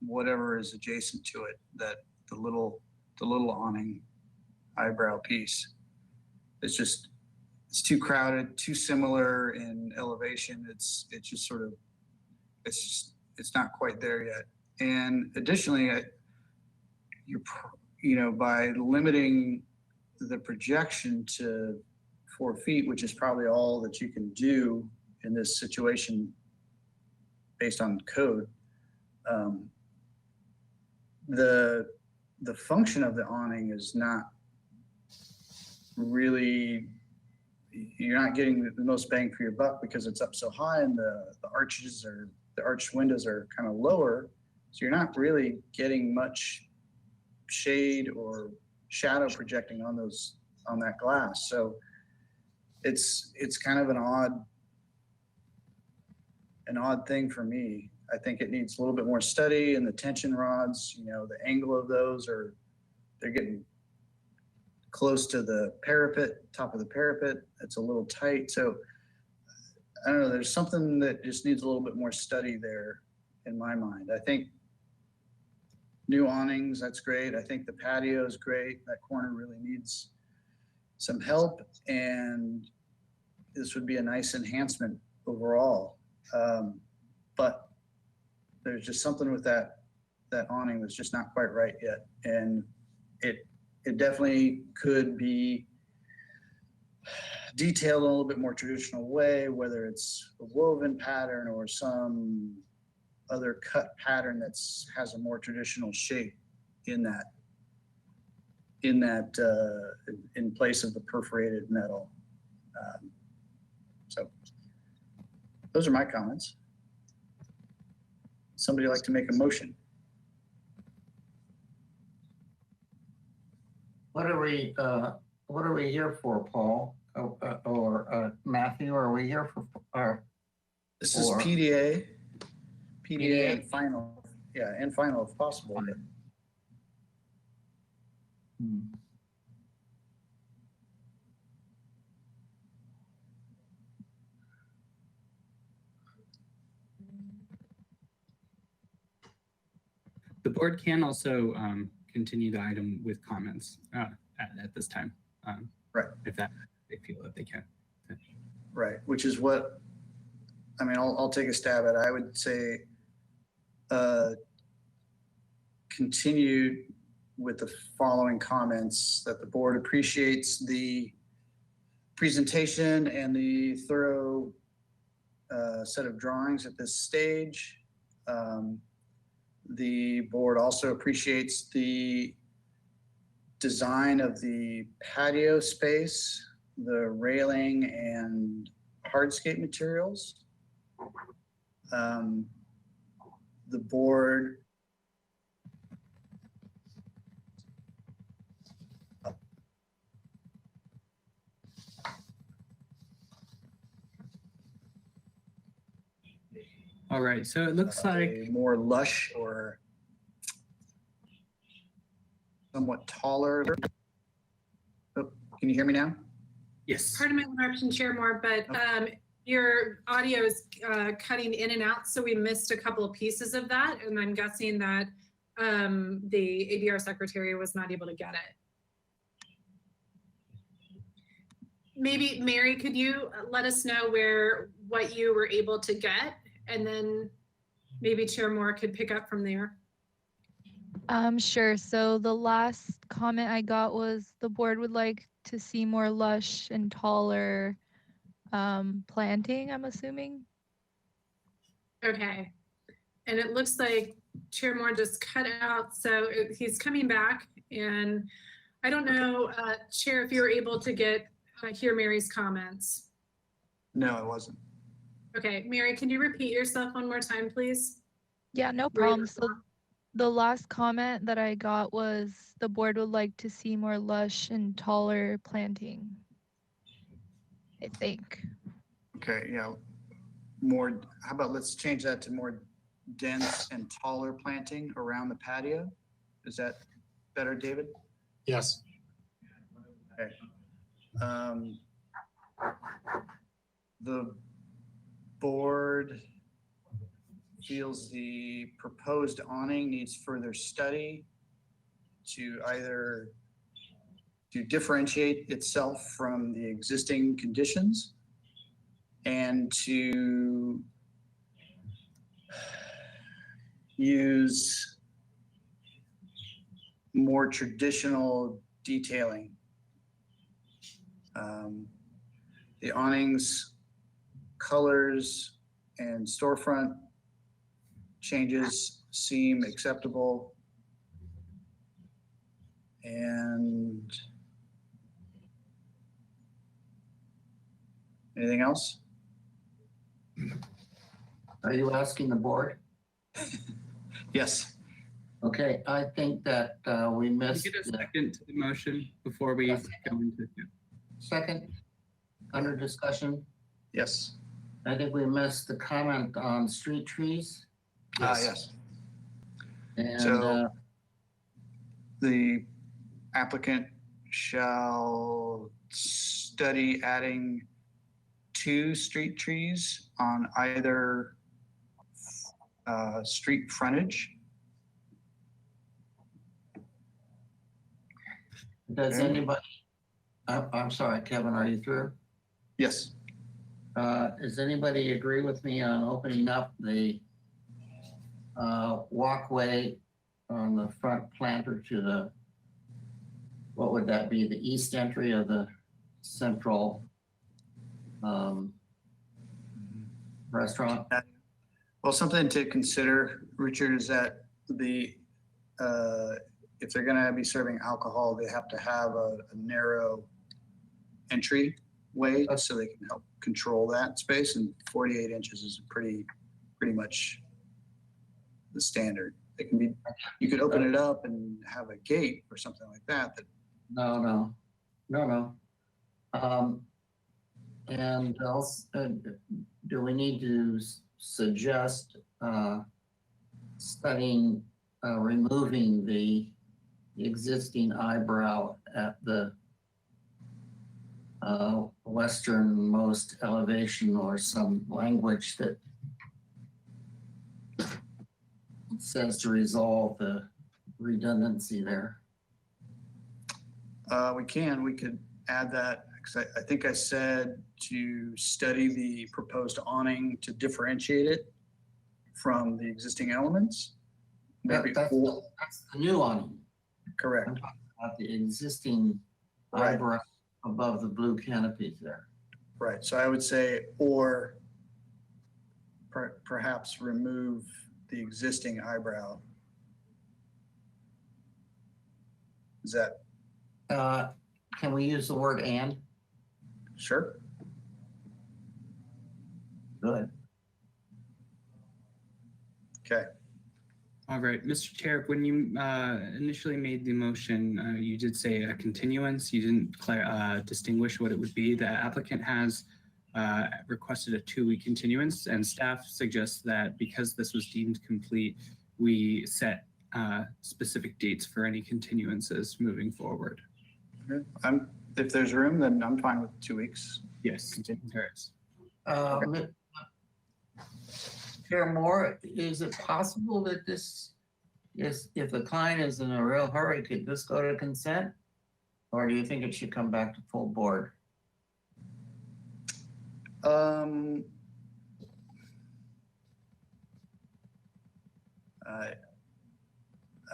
whatever is adjacent to it, that the little awning eyebrow piece. It's too crowded, too similar in elevation. It's just sort of, it's not quite there yet. And additionally, by limiting the projection to 4 feet, which is probably all that you can do in this situation based on code, the function of the awning is not really, you're not getting the most bang for your buck because it's up so high and the arched windows are kind of lower. So you're not really getting much shade or shadow projecting on that glass. So it's kind of an odd thing for me. I think it needs a little bit more study, and the tension rods, the angle of those they're getting close to the parapet, top of the parapet. It's a little tight. So I don't know, there's something that just needs a little bit more study there in my mind. I think new awnings, that's great. I think the patio is great. That corner really needs some help, and this would be a nice enhancement overall. But there's just something with that awning that's just not quite right yet. And it definitely could be detailed in a little bit more traditional way, whether it's a woven pattern or some other cut pattern has a more traditional shape in place of the perforated metal. So those are my comments. Somebody like to make a motion? What are we here for, Paul? Or Matthew, are we here for? This is PDA and final. Yeah, and final if possible. The board can also continue the item with comments at this time. Right. If they feel that they can. Right, which is what, I'll take a stab at it. I would say continue with the following comments: that the board appreciates the presentation and the thorough set of drawings at this stage. The board also appreciates the design of the patio space, the railing and hardscape materials. The board All right, so it looks like more lush or somewhat taller. Oh, can you hear me now? Yes. Pardon my interruption, Chair Moore, but your audio is cutting in and out, so we missed a couple of pieces of that, and I'm guessing that the ABR secretary was not able to get it. Maybe Mary, could you let us know what you were able to get, and then maybe Chair Moore could pick up from there. Sure. So the last comment I got was the board would like to see more lush and taller planting, I'm assuming. Okay. And it looks like Chair Moore just cut out, so he's coming back. And I don't know, Chair, if you were able to hear Mary's comments. No, I wasn't. Okay, Mary, can you repeat yourself one more time, please? Yeah, no problem. So the last comment that I got was the board would like to see more lush and taller planting, I think. Okay, yeah. More, how about let's change that to more dense and taller planting around the patio? Is that better, David? Yes. Okay. The board feels the proposed awning needs further study to either to differentiate itself from the existing conditions and to use more traditional detailing. The awnings, colors, and storefront changes seem acceptable. And anything else? Are you asking the board? Yes. Okay, I think that we missed. Get a second to the motion before we go into it. Second, under discussion. Yes. I think we missed the comment on street trees. Yes. And So the applicant shall study adding 2 street trees on either street frontage. does anybody, I'm sorry, Kevin, are you through? Yes. Does anybody agree with me on opening up the walkway on the front planter to the, what would that be, the east entry of the central restaurant? Well, something to consider, Richard, is that the if they're going to be serving alcohol, they have to have a narrow entry way so they can help control that space. And 48 inches is pretty much the standard. It can be, you could open it up and have a gate or something like that. No. And else, do we need to suggest studying removing the existing eyebrow at the westernmost elevation, or some language that says to resolve the redundancy there? We could add that, because I think I said to study the proposed awning to differentiate it from the existing elements. Maybe That's the new awning. Correct. I'm talking about the existing eyebrow above the blue canopies there. Right. So I would say, or perhaps remove the existing eyebrow. Is that? Can we use the word and? Sure. Good. Okay. All right, Mr. Chair, when you initially made the motion, you did say a continuance. You didn't distinguish what it would be. The applicant has requested a 2-week continuance, and staff suggests that because this was deemed complete, we set specific dates for any continuances moving forward. Okay. If there's room, then I'm fine with 2 weeks. Yes, there is. Chair Moore, is it possible that this is, if the client is in a real hurry, could this go to consent? Or do you think it should come back to full board?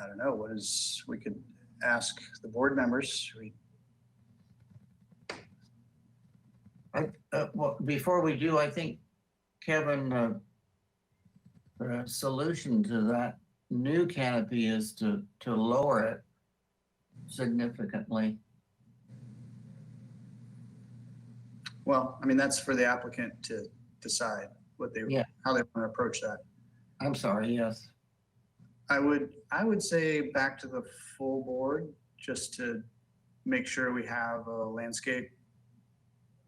I don't know, we could ask the board members. Well, before we do, I think, Kevin, the solution to that new canopy is to lower it significantly. Well, I mean, that's for the applicant to decide how they want to approach that. I'm sorry, yes. I would say back to the full board, just to make sure we have a landscape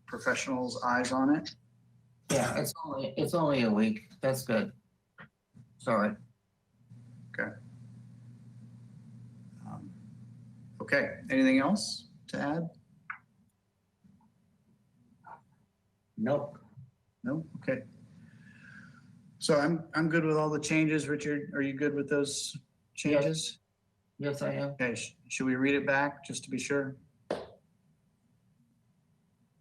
professional's eyes on it. Yeah, it's only a week. That's good. Sorry. Okay. Okay, anything else to add? Nope. No? Okay. So I'm good with all the changes. Richard, are you good with those changes? Yes, I am. Okay, should we read it back just to be sure?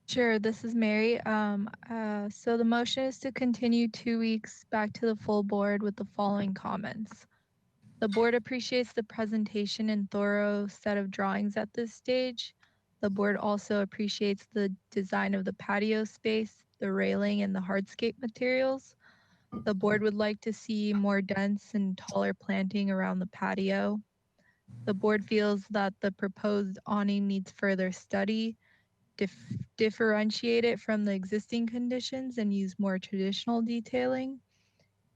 Sure, this is Mary. So the motion is to continue 2 weeks back to the full board with the following comments. The board appreciates the presentation and thorough set of drawings at this stage. The board also appreciates the design of the patio space, the railing, and the hardscape materials. The board would like to see more dense and taller planting around the patio. The board feels that the proposed awning needs further study, differentiate it from the existing conditions and use more traditional detailing,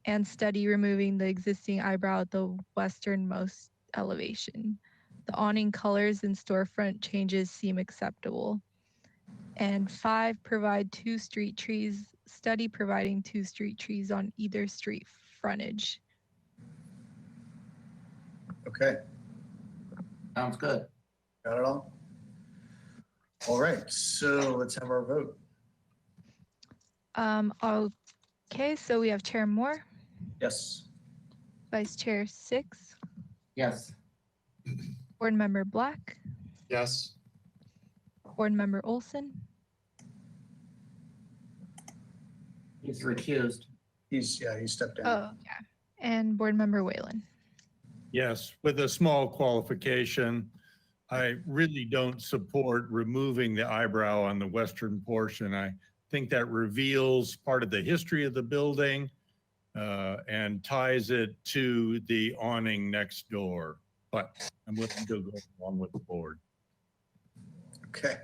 and study removing the existing eyebrow at the westernmost elevation. The awning colors and storefront changes seem acceptable. And 5, provide 2 street trees, study providing 2 street trees on either street frontage. Okay, Sounds good. got it all? All right, so let's have our vote. Okay, so we have Chair Moore, Yes. Vice Chair Six, Yes. Board Member Black, Yes. Board Member Olson, He's recused. He stepped down. oh yeah, and Board Member Whalen. Yes, with a small qualification. I really don't support removing the eyebrow on the western portion. I think that reveals part of the history of the building and ties it to the awning next door. But I'm willing to go along with the board. Okay.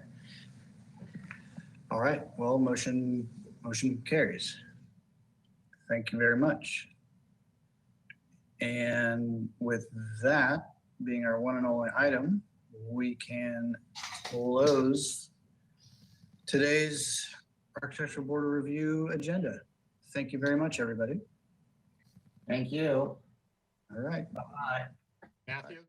All right, well, motion carries. Thank you very much. And with that being our one and only item, we can close today's Architectural Board of Review agenda. Thank you very much, everybody. Thank you. All right. Bye-bye. Matthew?